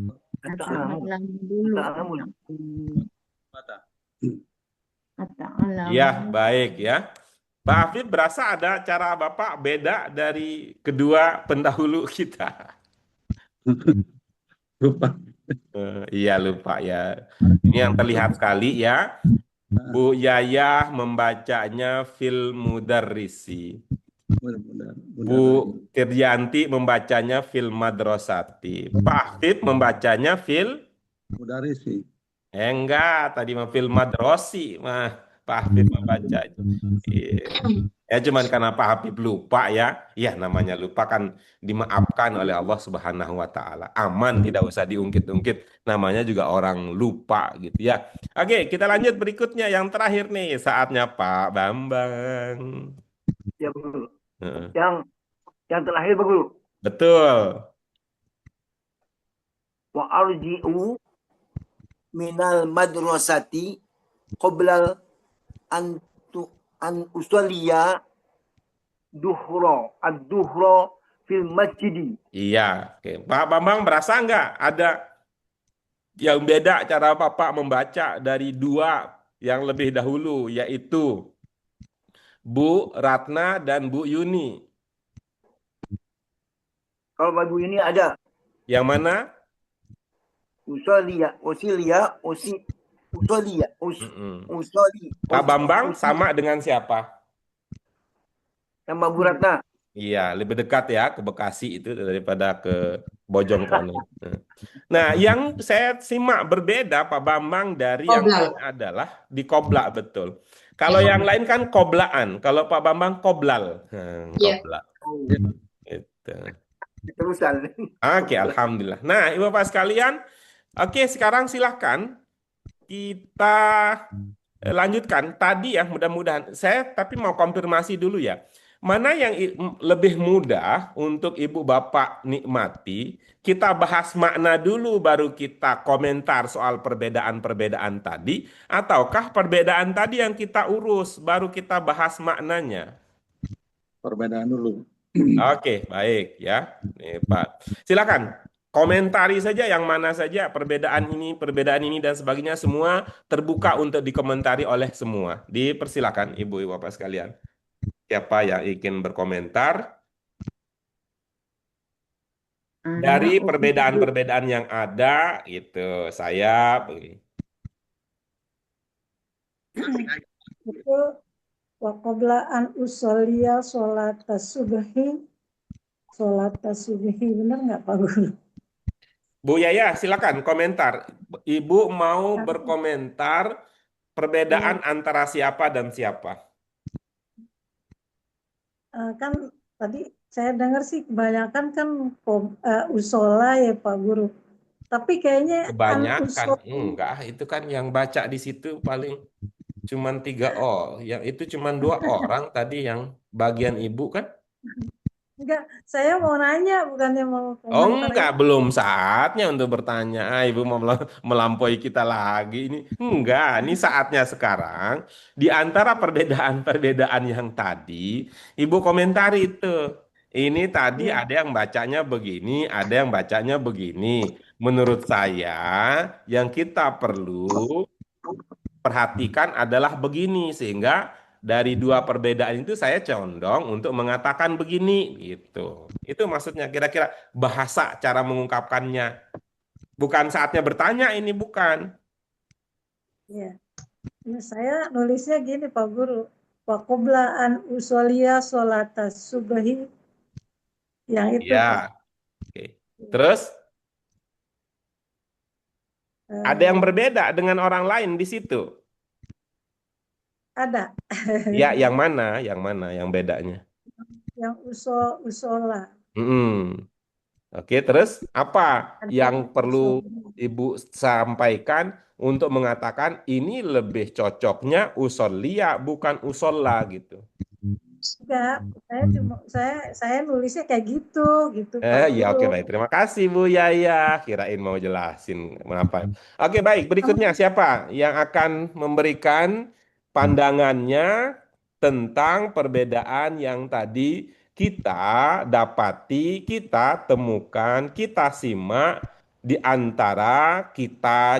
Ata'alamu. Ata'alamu dulu. Ata'alamu. Mata. Ata'alamu. Ya, baik ya. Pak Hafid berasa ada cara Bapak beda dari kedua pendahulu kita. Lupa. Iya lupa ya. Ini yang terlihat sekali ya. Bu Yayah membacanya fil mudarrisi. Benar-benar. Bu Tiryanti membacanya fil madrasati. Pak Hafid membacanya fil Mudarisi. enggak, tadi mah fil madrasi mah Pak Hafid membaca. Iya. Ya cuman karena Pak Habib lupa ya. Ya namanya lupa kan dimaafkan oleh Allah Subhanahu wa taala. Aman, tidak usah diungkit-ungkit. Namanya juga orang lupa gitu ya. Oke, kita lanjut berikutnya yang terakhir nih, saatnya Pak Bambang. Ya, Pak Guru. Heeh. Yang terakhir, Pak Guru. Betul. Wa arji'u minal madrasati qabla an usalliya ad-duhra fil masjidi. Iya, oke. Pak Bambang berasa nggak ada yang beda cara Bapak membaca dari dua yang lebih dahulu, yaitu Bu Ratna dan Bu Yuni. Kalau Bapak ini ada Yang mana? usalliya, Mm-mm. usali. Pak Bambang sama dengan siapa? Sama Bu Ratna. Iya, lebih dekat ya ke Bekasi itu daripada ke Bojongkono. Nah, yang saya simak berbeda Pak Bambang dari yang Qoblal. lain adalah di koblak, betul. Kalau yang lain kan koblaan, kalau Pak Bambang koblal. Iya. Koblak. Gitu. Terusan. Oke, alhamdulillah. Nah, Ibu Bapak sekalian, oke, sekarang silahkan kita lanjutkan. Tadi ya, mudah-mudahan. Saya tapi mau konfirmasi dulu ya. Mana yang lebih mudah untuk Ibu Bapak nikmati? Kita bahas makna dulu, baru kita komentar soal perbedaan-perbedaan tadi. Ataukah perbedaan tadi yang kita urus, baru kita bahas maknanya? Perbedaan dulu. Oke, baik ya. Nih, Pak. Silakan komentari saja yang mana saja perbedaan ini dan sebagainya, semua terbuka untuk dikomentari oleh semua. Dipersilakan Ibu Bapak sekalian. Siapa yang ingin berkomentar dari perbedaan-perbedaan yang ada itu saya Itu wa qabla an usolliya sholat subhi, benar nggak Pak Guru? Bu Yaya, silakan komentar. Ibu mau berkomentar perbedaan antara siapa dan siapa? Kan tadi saya dengar sih kebanyakan kan usola ya Pak Guru. Tapi kayaknya Kebanyakan enggak, itu kan yang baca di situ paling cuman 3 orang. Yang itu cuman 2 orang tadi yang bagian ibu kan? Enggak, saya mau nanya bukannya mau Oh komentar. enggak, belum saatnya untuk bertanya. Ibu mau melampaui kita lagi ini. Enggak, ini saatnya sekarang. Di antara perbedaan-perbedaan yang tadi, Ibu komentari itu. Ini tadi ada yang bacanya begini, ada yang bacanya begini. Menurut saya, yang kita perlu perhatikan adalah begini, sehingga dari dua perbedaan itu saya condong untuk mengatakan begini gitu. Itu maksudnya kira-kira bahasa cara mengungkapkannya. Bukan saatnya bertanya ini, bukan. Iya. Ini saya nulisnya gini Pak Guru. Wa qabla an usolliya sholatas subhi. Yang itu. Ya. Oke. Terus ada yang berbeda dengan orang lain di situ? Ada. Ya, yang mana? Yang mana yang bedanya? Yang usola. Oke, terus apa yang perlu Ibu sampaikan untuk mengatakan ini lebih cocoknya usollia bukan usolla gitu? Enggak, saya nulisnya kayak gitu Pak Ya oke Guru. baik. Terima kasih Bu Yaya. Kirain mau jelasin kenapa. Oke baik, berikutnya siapa yang akan memberikan pandangannya tentang perbedaan yang tadi kita dapati, kita temukan, kita simak di antara kita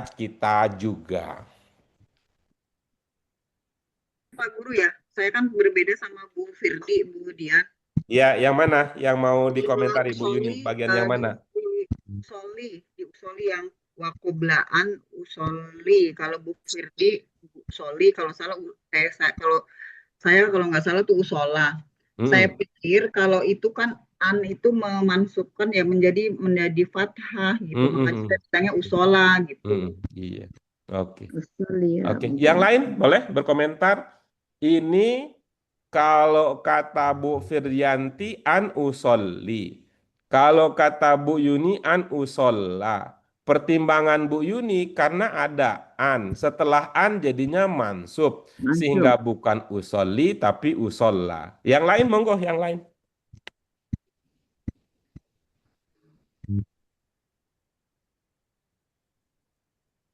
juga. Pak Guru ya, saya kan berbeda sama Bu Firdi, Bu Dian. Ya, yang mana yang mau Jadi dikomentari Bu usoli, Yuni? Bagian yang mana? di usoli yang wakoblaan usoli. Kalau Bu Firdi usoli, kalau salah kalau nggak salah tuh usola. Saya pikir kalau itu kan an itu memansubkan ya menjadi fathah gitu, makanya saya bilangnya usola gitu. Iya. Oke. Usuli ya. Oke. Yang lain boleh berkomentar. Ini kalau kata Bu Firyanti an usolli. Kalau kata Bu Yuni an usolla. Pertimbangan Bu Yuni karena ada an. Setelah an jadinya mansub. Sehingga bukan usolli tapi usolla. Yang lain monggo yang lain.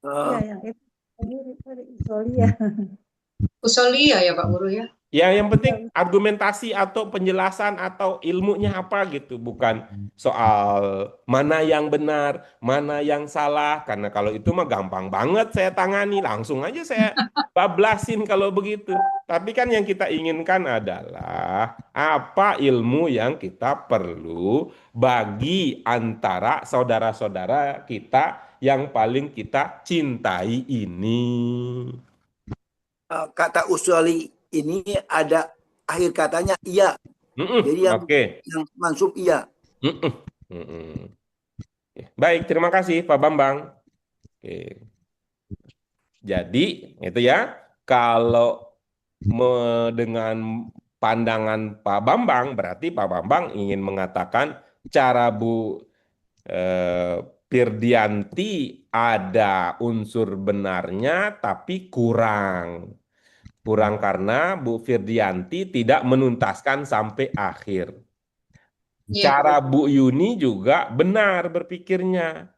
Ya, yang itu usolia. Usolia ya Pak Guru ya. Ya, yang penting argumentasi atau penjelasan atau ilmunya apa gitu, bukan soal mana yang benar, mana yang salah. Karena kalau itu mah gampang banget saya tangani, langsung aja saya bablasin kalau begitu. Tapi kan yang kita inginkan adalah apa ilmu yang kita perlu bagi antara saudara-saudara kita yang paling kita cintai ini. Kata usoli ini ada akhir katanya iya. Jadi yang mansub iya. Baik, terima kasih Pak Bambang. Oke. Jadi itu ya, kalau dengan pandangan Pak Bambang berarti Pak Bambang ingin mengatakan cara Bu Firdianti ada unsur benarnya tapi kurang. Kurang karena Bu Firdianti tidak menuntaskan sampai akhir. Cara Bu Yuni juga benar berpikirnya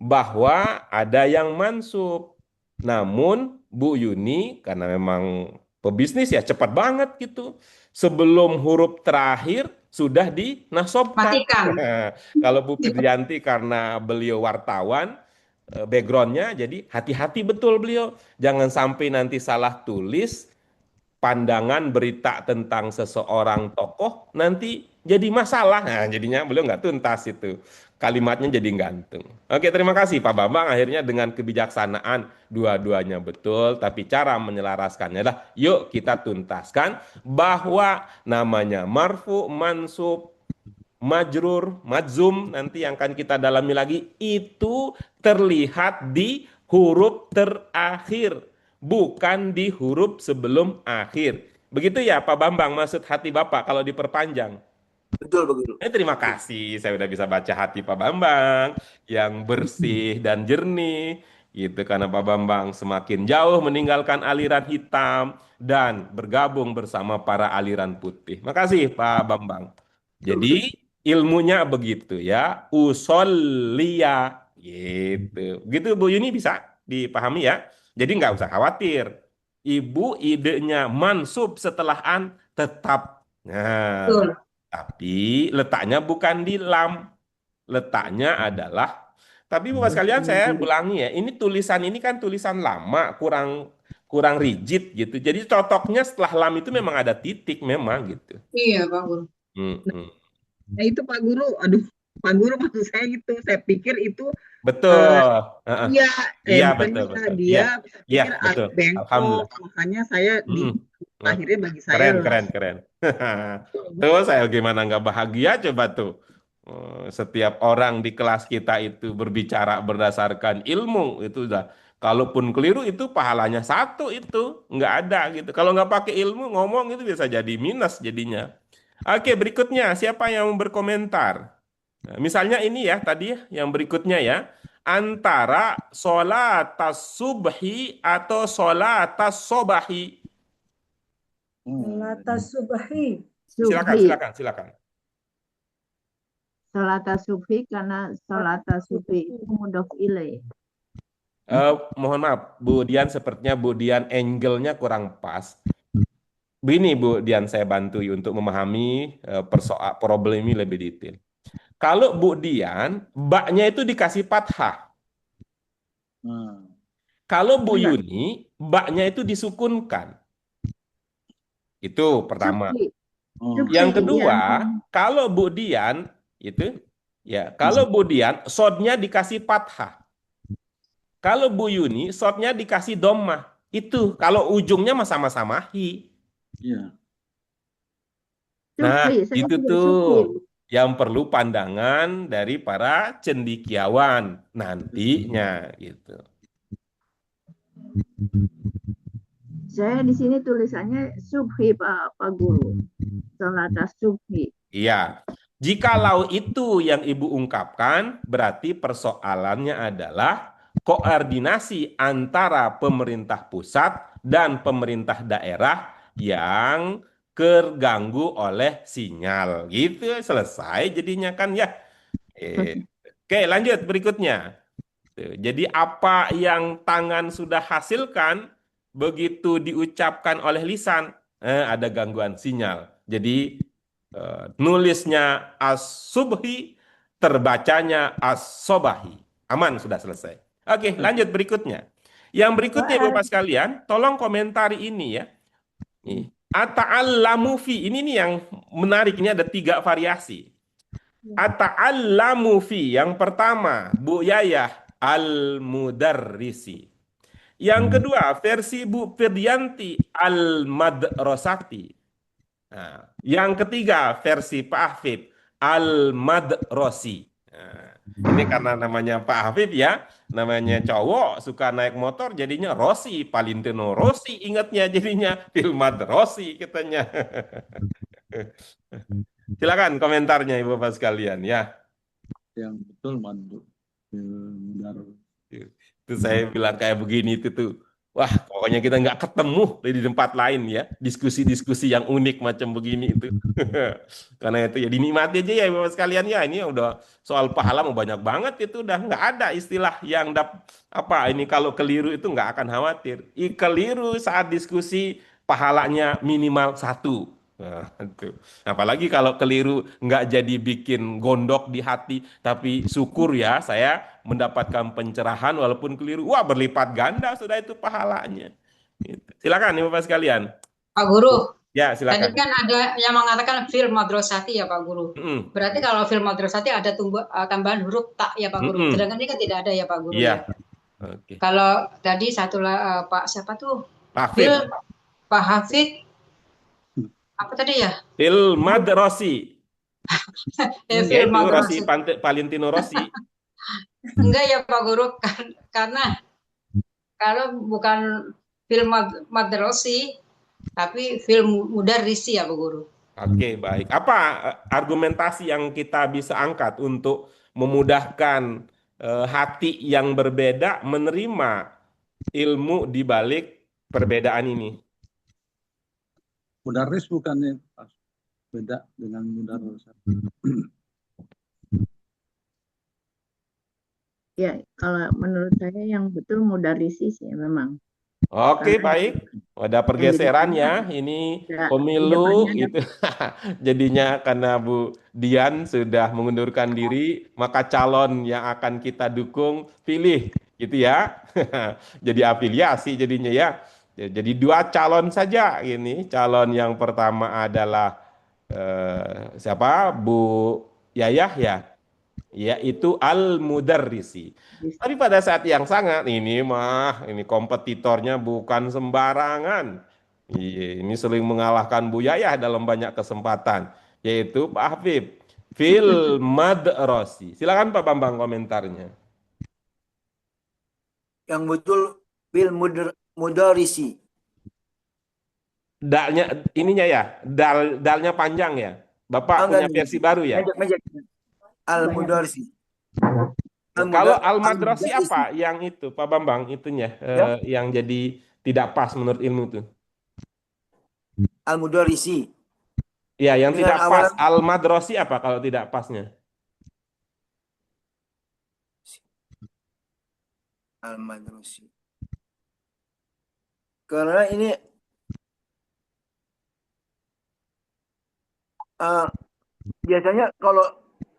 bahwa ada yang mansub. Namun Bu Yuni karena memang pebisnis ya cepat banget gitu. Sebelum huruf terakhir sudah dinasobkan. Kalau Bu Firdianti karena beliau wartawan, backgroundnya jadi hati-hati betul beliau. Jangan sampai nanti salah tulis pandangan berita tentang seseorang tokoh nanti jadi masalah. Nah, jadinya beliau nggak tuntas itu. Kalimatnya jadi gantung. Oke, terima kasih Pak Bambang. Akhirnya dengan kebijaksanaan dua-duanya betul. Tapi cara menyelaraskannya adalah yuk kita tuntaskan bahwa namanya marfu, mansub, majrur, majzum nanti yang akan kita dalami lagi itu terlihat di huruf terakhir. Bukan di huruf sebelum akhir. Begitu ya Pak Bambang maksud hati Bapak kalau diperpanjang. Betul begitu. Terima kasih saya udah bisa baca hati Pak Bambang yang bersih dan jernih. Gitu karena Pak Bambang semakin jauh meninggalkan aliran hitam dan bergabung bersama para aliran putih. Makasih Pak Bambang. Jadi ilmunya begitu ya. Usolia gitu. Begitu Bu Yuni bisa dipahami ya. Jadi nggak usah khawatir. Ibu idenya mansub setelah an tetap. Nah, tapi letaknya bukan di lam. Letaknya adalah. Tapi bukan sekalian saya ulangi ya. Ini tulisan ini kan tulisan lama, kurang rigid gitu. Jadi cocoknya setelah lam itu memang ada titik memang gitu. Iya Pak Guru. Nah itu Pak Guru, aduh Pak Guru maksud saya gitu, saya pikir itu betul. Iya betul. Dia betul. bengkok, makanya saya akhirnya bagi saya keren. Tuh saya gimana nggak bahagia coba tuh. Setiap orang di kelas kita itu berbicara berdasarkan ilmu itu udah. Kalaupun keliru itu pahalanya satu itu nggak ada gitu. Kalau nggak pakai ilmu ngomong itu bisa jadi minus jadinya. Oke, berikutnya siapa yang berkomentar? Nah, misalnya ini ya tadi yang berikutnya ya. Antara sholatas subhi atau sholatas sobahi. Sholatas subhi. Silakan. Sholatas subhi karena sholatas subhi itu mudhof ilaih. Mohon maaf, Bu Dian sepertinya Bu Dian angle-nya kurang pas. Begini Bu Dian saya bantu untuk memahami problem ini lebih detail. Kalau Bu Dian, baknya itu dikasih fathah. Kalau Bu Yuni, baknya itu disukunkan. Itu pertama. Yang kedua, kalau Bu Dian itu ya, kalau Bu Dian sodnya dikasih fathah. Kalau Bu Yuni sodnya dikasih dhammah. Itu kalau ujungnya sama-sama hi. Iya. Nah, itu tuh yang perlu pandangan dari para cendekiawan nantinya gitu. Saya di sini tulisannya subhi Pak Guru. Salat subhi. Iya. Jikalau itu yang Ibu ungkapkan, berarti persoalannya adalah koordinasi antara pemerintah pusat dan pemerintah daerah yang terganggu oleh sinyal. Gitu, selesai jadinya kan ya. Oke, lanjut berikutnya. Jadi apa yang tangan sudah hasilkan, begitu diucapkan oleh lisan, ada gangguan sinyal. Jadi nulisnya as-subhi, terbacanya as-sobahi. Aman, sudah selesai. Oke, lanjut berikutnya. Yang berikutnya Bapak sekalian, tolong komentari ini ya. Ata'allamu fi, ini nih yang menarik, ini ada 3 variasi. Ata'allamu fi, yang pertama, Bu Yayah, al-mudarrisi. Yang kedua, versi Bu Firdianti, al-madrasati. Nah, yang ketiga, versi Pak Hafid, al-madrasi. Nah, ini karena namanya Pak Hafid ya, namanya cowok, suka naik motor, jadinya Rossi, Valentino Rossi, ingatnya jadinya Fil Madrasi katanya. Silakan komentarnya Ibu Bapak sekalian ya. Yang betul benar. Itu saya bilang kayak begini itu tuh. Wah, pokoknya kita nggak ketemu di tempat lain ya. Diskusi-diskusi yang unik macam begini itu. Karena itu ya dinikmati aja ya Bapak sekalian ya. Ini udah soal pahala mau banyak banget itu udah nggak ada istilah yang apa ini kalau keliru itu nggak akan khawatir. Keliru saat diskusi pahalanya minimal 1. Nah, itu. Apalagi kalau keliru nggak jadi bikin gondok di hati, tapi syukur ya saya mendapatkan pencerahan walaupun keliru. Wah, berlipat ganda sudah itu pahalanya. Gitu. Silakan Ibu Bapak sekalian. Pak Guru. Ya, silakan. Tadi kan ada yang mengatakan fil madrasati ya Pak Guru. Berarti kalau fil madrasati ada tambahan huruf tak ya Pak Guru. Sedangkan ini kan tidak ada ya Pak Guru ya. Okay. Kalau tadi Pak siapa tuh? Hafid. Pak Hafid. Apa tadi ya? Fil madrasi. Fil madrasi. Valentino Rossi. Enggak ya Pak Guru, karena kalau bukan film madrasi, tapi film mudarrisi ya Pak Guru. Oke, baik. Apa argumentasi yang kita bisa angkat untuk memudahkan hati yang berbeda menerima ilmu di balik perbedaan ini? Mudarris bukannya beda dengan mudarris. Ya, kalau menurut saya yang betul mudarrisi sih memang. Oke, baik. Ada pergeseran ya. Ini pemilu gitu. Jadinya karena Bu Dian sudah mengundurkan diri, maka calon yang akan kita dukung pilih gitu ya. Jadi afiliasi jadinya ya. Jadi 2 calon saja ini. Calon yang pertama adalah siapa? Bu Yayah ya. Yaitu al-mudarrisi. Tapi pada saat yang sangat ini kompetitornya bukan sembarangan. Ini sering mengalahkan Bu Yayah dalam banyak kesempatan, yaitu Pak Hafid fil madrasi. Silakan Pak Bambang komentarnya. Yang betul fil mudarrisi. Dalnya ininya ya, dalnya panjang ya. Bapak punya versi baru ya? Al-mudarrisi. Kalau al-madrasi apa yang itu Pak Bambang itunya yang jadi tidak pas menurut ilmu itu? Al-mudarrisi. Ya, yang tidak pas al-madrasi apa kalau tidak pasnya? Al-madrasi. Karena ini biasanya kalau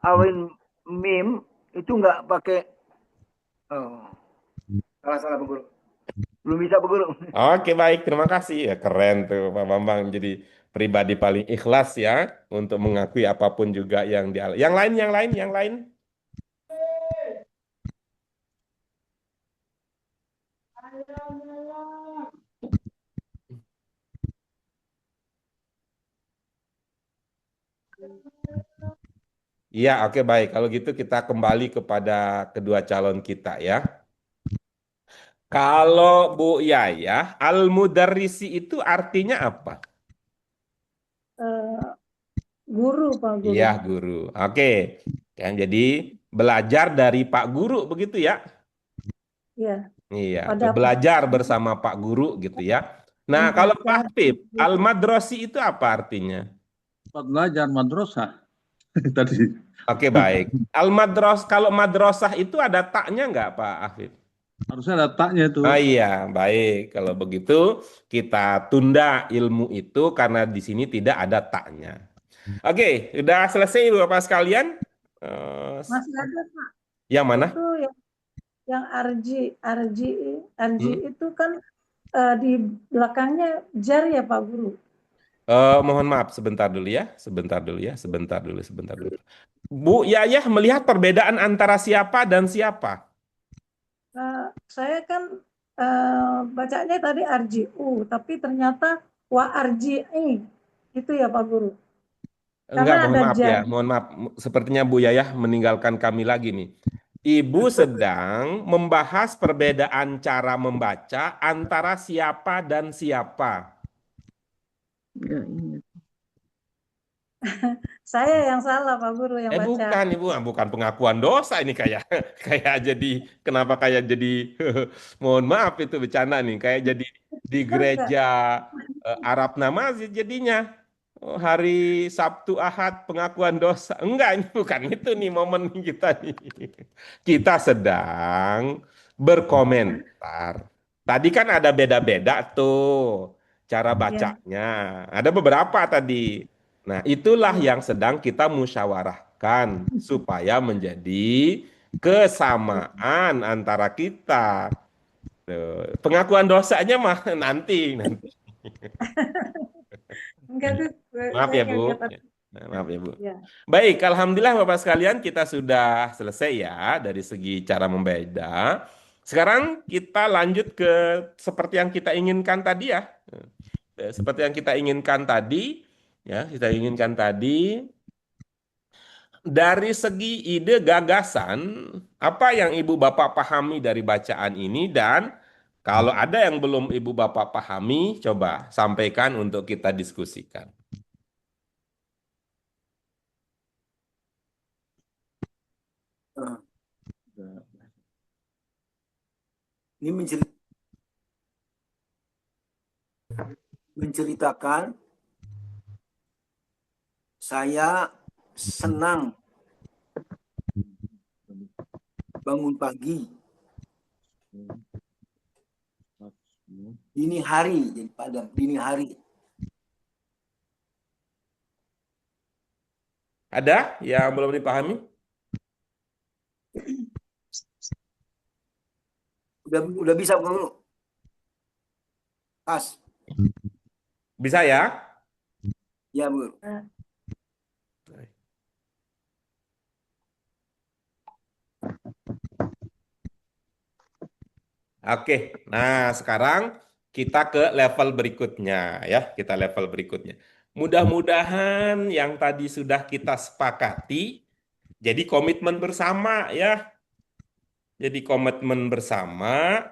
awin mim itu nggak pakai. Oh, salah Bu Guru. Belum bisa Bu Guru. Oke, baik. Terima kasih. Ya, keren tuh Pak Bambang. Jadi pribadi paling ikhlas ya untuk mengakui apapun juga yang di yang lain. Iya, oke baik. Kalau gitu kita kembali kepada kedua calon kita ya. Kalau Bu Yayah, al-mudarrisi itu artinya apa? Guru, Pak Guru. Iya, guru. Oke. Kan jadi belajar dari Pak Guru begitu ya? Iya. Iya, Pada belajar bersama Pak Guru gitu ya. Nah, kalau Pak membaca, Habib, al-madrasi itu apa artinya? Belajar madrasah tadi. Oke, baik. Al-madros, kalau madrasah itu ada taknya nggak Pak Habib? Harusnya ada taknya itu. Ah iya, baik. Kalau begitu kita tunda ilmu itu karena di sini tidak ada taknya. Oke, udah selesai Bapak sekalian? masih ada Pak. Yang mana? Itu yang RG Hmm? itu kan di belakangnya jar ya Pak Guru. Mohon maaf sebentar dulu ya, sebentar dulu. Bu Yayah melihat perbedaan antara siapa dan siapa? Saya kan bacanya tadi RGU, tapi ternyata WARGI itu ya Pak Guru. Enggak, Karena mohon ada maaf ya, jar. mohon maaf. Sepertinya Bu Yayah meninggalkan kami lagi nih. Ibu sedang membahas perbedaan cara membaca antara siapa dan siapa. Nggak ingat. Saya yang salah Pak Guru yang baca. Bukan Ibu, bukan pengakuan dosa ini kayak kayak jadi kenapa kayak jadi mohon maaf itu bercanda nih, kayak jadi di gereja Arab Namazid jadinya. Oh, hari Sabtu Ahad pengakuan dosa. Enggak, ini bukan itu nih momen kita nih. Kita sedang berkomentar. Tadi kan ada beda-beda tuh cara bacanya. Ada beberapa tadi. Nah, itulah yang sedang kita musyawarahkan supaya menjadi kesamaan antara kita. Tuh. Pengakuan dosanya mah nanti. Enggak tuh, Maaf saya ya, Bu. nggak Maaf ya, Bu. ya. Baik, Alhamdulillah Bapak sekalian kita sudah selesai ya dari segi cara membaca. Sekarang kita lanjut ke seperti yang kita inginkan tadi ya. Seperti yang kita inginkan tadi, ya, kita inginkan tadi dari segi ide gagasan, apa yang Ibu Bapak pahami dari bacaan ini dan kalau ada yang belum Ibu Bapak pahami, coba sampaikan untuk kita diskusikan. Ini menceritakan saya senang bangun pagi dini hari, jadi pada dini hari. Ada yang belum dipahami? Udah bisa Guru. Pas. Bisa ya? Ya, Bu. Oke, nah sekarang kita ke level berikutnya ya, kita level berikutnya. Mudah-mudahan yang tadi sudah kita sepakati jadi komitmen bersama ya. Jadi komitmen bersama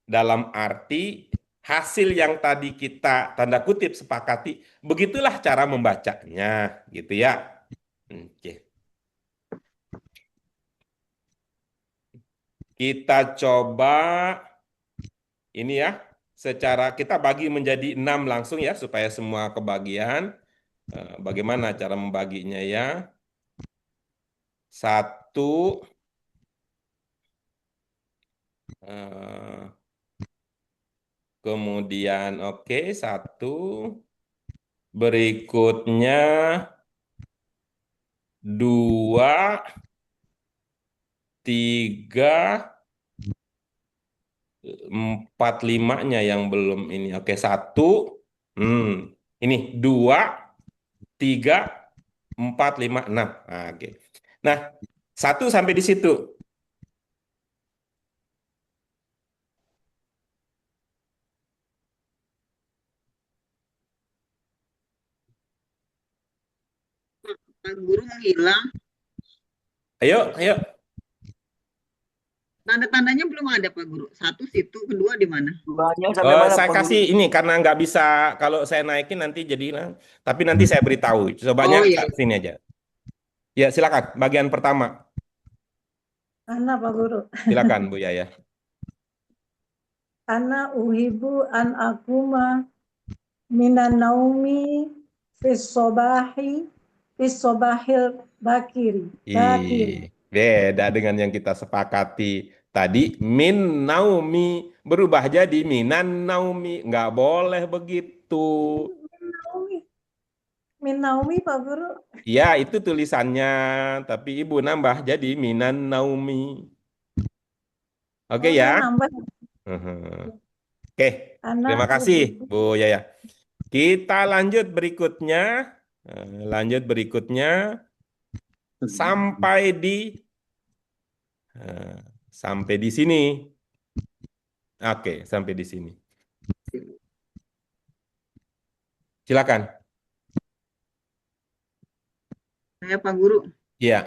dalam arti hasil yang tadi kita tanda kutip sepakati, begitulah cara membacanya gitu ya. Oke. Kita coba ini ya, secara kita bagi menjadi 6 langsung ya, supaya semua kebagian. Bagaimana cara membaginya ya? 1, kemudian oke, 1, berikutnya 2, 3, 4, 5-nya yang belum ini. Oke, 1. Ini 2, 3, 4, 5, 6. Nah, oke. Nah, 1 sampai di situ. Pak Guru menghilang. Ayo, ayo. Tanda-tandanya belum ada Pak Guru. 1 situ, kedua di mana? Duanya sampai mana Saya Pak Guru? kasih ini karena nggak bisa kalau saya naikin nanti jadi, tapi nanti saya beritahu. Cobanya Oh iya. sini aja. Ya, silakan. Bagian pertama. Ana Pak Guru. Silakan Bu Yaya. Ana uhibu an akuma minan naumi fis sobahil bakiri. Beda dengan yang kita sepakati tadi. Min naumi berubah jadi minan naumi. Nggak boleh begitu. Min naumi Pak Guru. Ya, itu tulisannya. Tapi Ibu nambah jadi minan naumi. Oke ya. Nambah. Oke, terima kasih Bu Yaya. Kita lanjut berikutnya. Sampai di sini. Oke, sampai di sini. Silakan. Saya Pak Guru. Iya.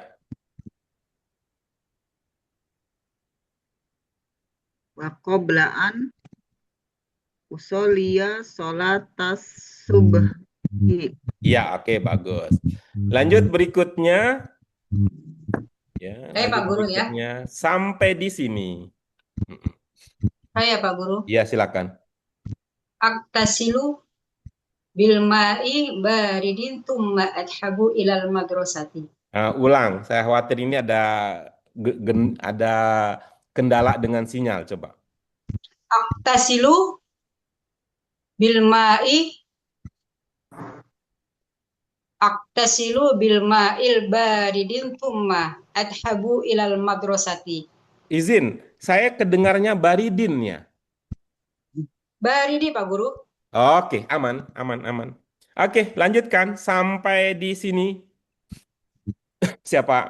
Wa qoblaan usolia sholatas subhi. Iya, oke, bagus. Lanjut berikutnya. Ya, Pak Guru ya. Sampai di sini. Saya Pak Guru. Iya, silakan. Aktasilu bil ma'i baridin tumma adhabu ilal madrasati. Ulang, saya khawatir ini ada kendala dengan sinyal, coba. Aktasilu bil ma'il baridin tumma adhabu ilal madrasati. Izin, saya kedengarnya baridinnya. Baridi Pak Guru. Oke, aman. Oke, lanjutkan sampai di sini. Siapa?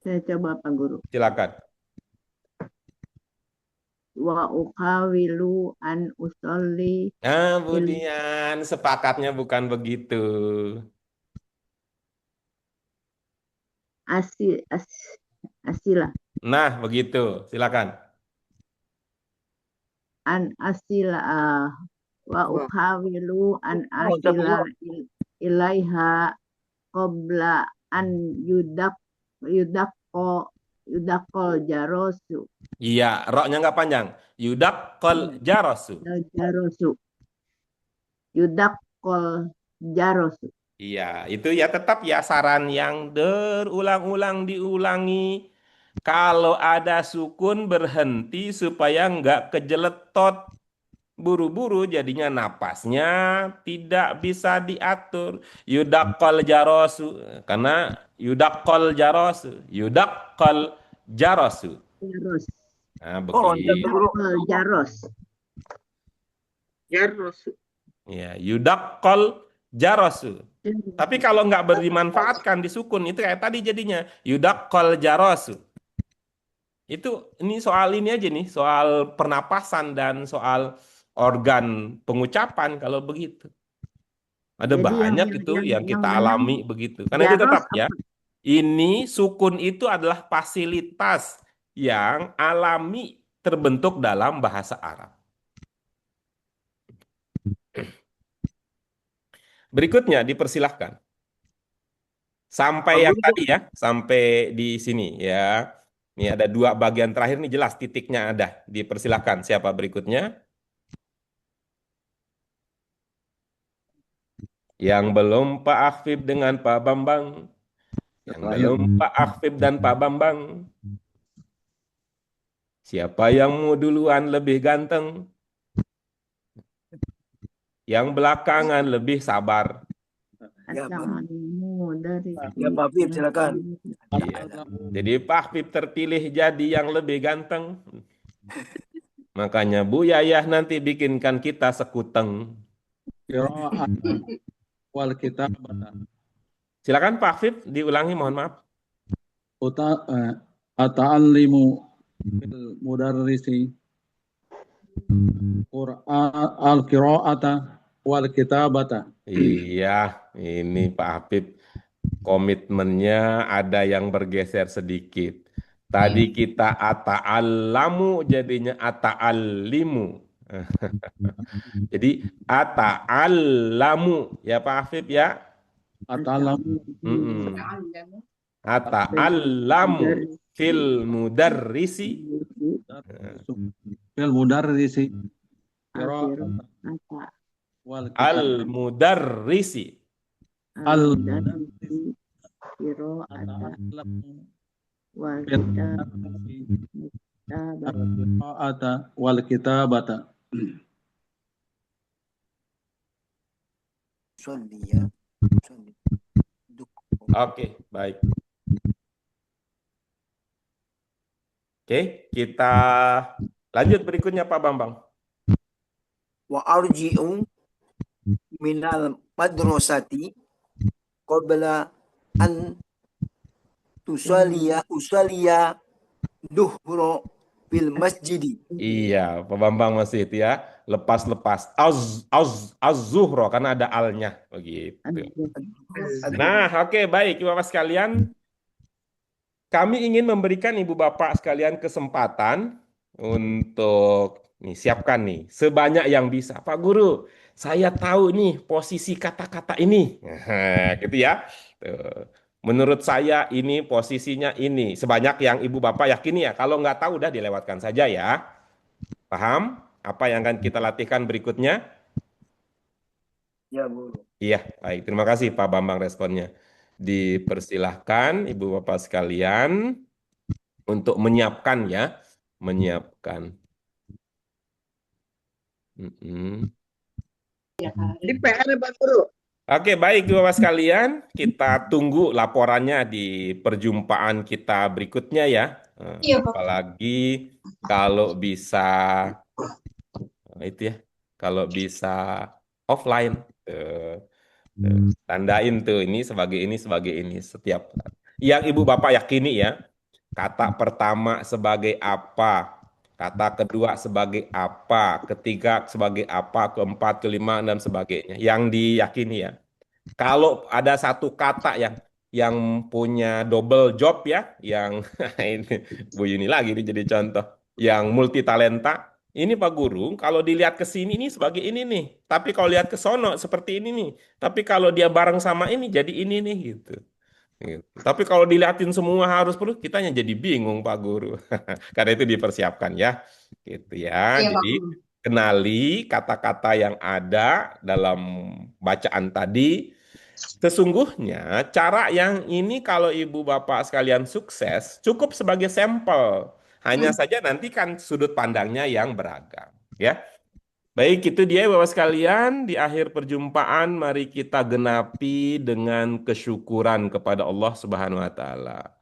Saya coba Pak Guru. Silakan. Wa ukawilu an usolli. Budian, sepakatnya bukan begitu. Asila. Nah, begitu. Silakan. An asila wa ukawilu an asila ilaiha qabla an yudakol jarosu. Iya, roknya nggak panjang. Yudakol jarosu. Yudakol jarosu. Iya, itu ya tetap ya saran yang berulang-ulang diulangi. Kalau ada sukun berhenti supaya nggak kejeletot. Buru-buru jadinya napasnya tidak bisa diatur. Yudakol jarosu. Karena yudakol jarosu. Yudakol jarosu. Nah, begitu. Jaros. Ya, yudakol jarosu. Tapi kalau nggak dimanfaatkan di sukun itu kayak tadi jadinya yudakol jarosu. Ini soal ini aja nih, soal pernapasan dan soal organ pengucapan kalau begitu. Ada jadi banyak yang kita alami begitu. Karena itu tetap ya. Ini sukun itu adalah fasilitas yang alami terbentuk dalam bahasa Arab. Berikutnya dipersilahkan. Sampai yang tadi ya, sampai di sini ya. Ini ada 2 bagian terakhir nih jelas titiknya ada. Dipersilahkan siapa berikutnya? Yang belum Pak Akfib dengan Pak Bambang. Yang belum Pak Akfib dan Pak Bambang. Siapa yang mau duluan lebih ganteng? Yang belakangan lebih sabar. Ya, Pak. Ata'alimu dari Ya, Pak Habib, silakan. Iya. Jadi Pak Habib terpilih jadi yang lebih ganteng. Makanya Bu Yayah nanti bikinkan kita sekuteng. Qira'atan wal kitabatan. Silakan Pak Habib diulangi, mohon maaf. Ata'allimu bil mudarrisi al-qira'ata wal kitabata. Iya, ini Pak Habib komitmennya ada yang bergeser sedikit. Tadi kita ata'allamu jadinya ata'allimu. Jadi ata'allamu ya Pak Habib ya. Ata'allamu Ata'allamu fil mudarrisi bil mudarrisi qira'atan wal kitabata. al-mudarrisi. Al-mudarrisi Qira'atan wal bil kitabati. qira'ata wal kitabata. Sholli ya. Sholli. Oke, baik. Oke, kita lanjut berikutnya Pak Bambang. Wa arji'u minal madrasati qabla an usaliya duhro fil masjidi. Iya, Pak Bambang masih itu ya. Lepas-lepas az-zuhro karena ada alnya begitu. Nah, oke, baik Bapak sekalian. Kami ingin memberikan Ibu Bapak sekalian kesempatan untuk siapkan nih sebanyak yang bisa. Pak Guru, saya tahu nih posisi kata-kata ini. Nah, gitu ya. Tuh. Menurut saya ini posisinya ini. Sebanyak yang Ibu Bapak yakini ya. Kalau nggak tahu udah dilewatkan saja ya. Paham? Apa yang akan kita latihkan berikutnya? Ya, Bu. Iya, baik. Terima kasih Pak Bambang responnya. Dipersilahkan Ibu Bapak sekalian untuk menyiapkan ya. Menyiapkan. Di PR ya Pak Guru. Oke, baik Ibu Bapak sekalian. Kita tunggu laporannya di perjumpaan kita berikutnya ya. Iya, Pak. Apalagi kalau bisa itu ya. Kalau bisa offline. Tandain tuh ini sebagai ini setiap yang Ibu Bapak yakini ya. Kata pertama sebagai apa, kata kedua sebagai apa, ketiga sebagai apa, keempat, kelima dan sebagainya. Yang diyakini ya. Kalau ada satu kata yang punya double job ya, yang ini Bu Yuni lagi ini jadi contoh, yang multi talenta. Ini Pak Guru, kalau dilihat ke sini nih sebagai ini nih. Tapi kalau lihat ke sono seperti ini nih. Tapi kalau dia bareng sama ini jadi ini nih gitu. Gitu. Tapi kalau dilihatin semua harus perlu, kitanya jadi bingung Pak Guru. Karena itu dipersiapkan ya. Gitu ya. Iya, Pak Jadi Guru. kenali kata-kata yang ada dalam bacaan tadi. Sesungguhnya cara yang ini kalau Ibu Bapak sekalian sukses cukup sebagai sampel. Hanya saja nanti kan sudut pandangnya yang beragam, ya. Baik, itu dia Bapak sekalian. Di akhir perjumpaan mari kita genapi dengan kesyukuran kepada Allah Subhanahu wa taala.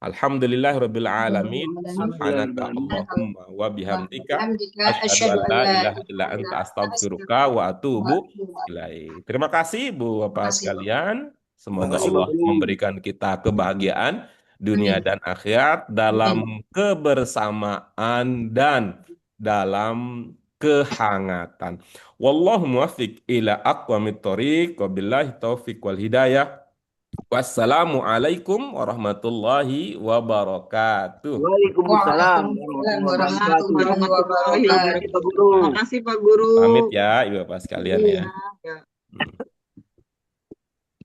Alhamdulillahirabbil alamin. Subhanaka Allahumma wa bihamdika asyhadu an la ilaha illa anta astaghfiruka wa atubu ilaik. Terima kasih Bu Bapak sekalian. Semoga Allah memberikan kita kebahagiaan dunia dan akhirat dalam kebersamaan dan dalam kehangatan. Wallahu muwaffiq ila aqwamit thoriq wa billahi taufiq wal hidayah. Wassalamualaikum warahmatullahi wabarakatuh. Waalaikumsalam warahmatullahi wabarakatuh. Terima kasih Pak Guru. Pamit ya Ibu Bapak sekalian ya. Ya.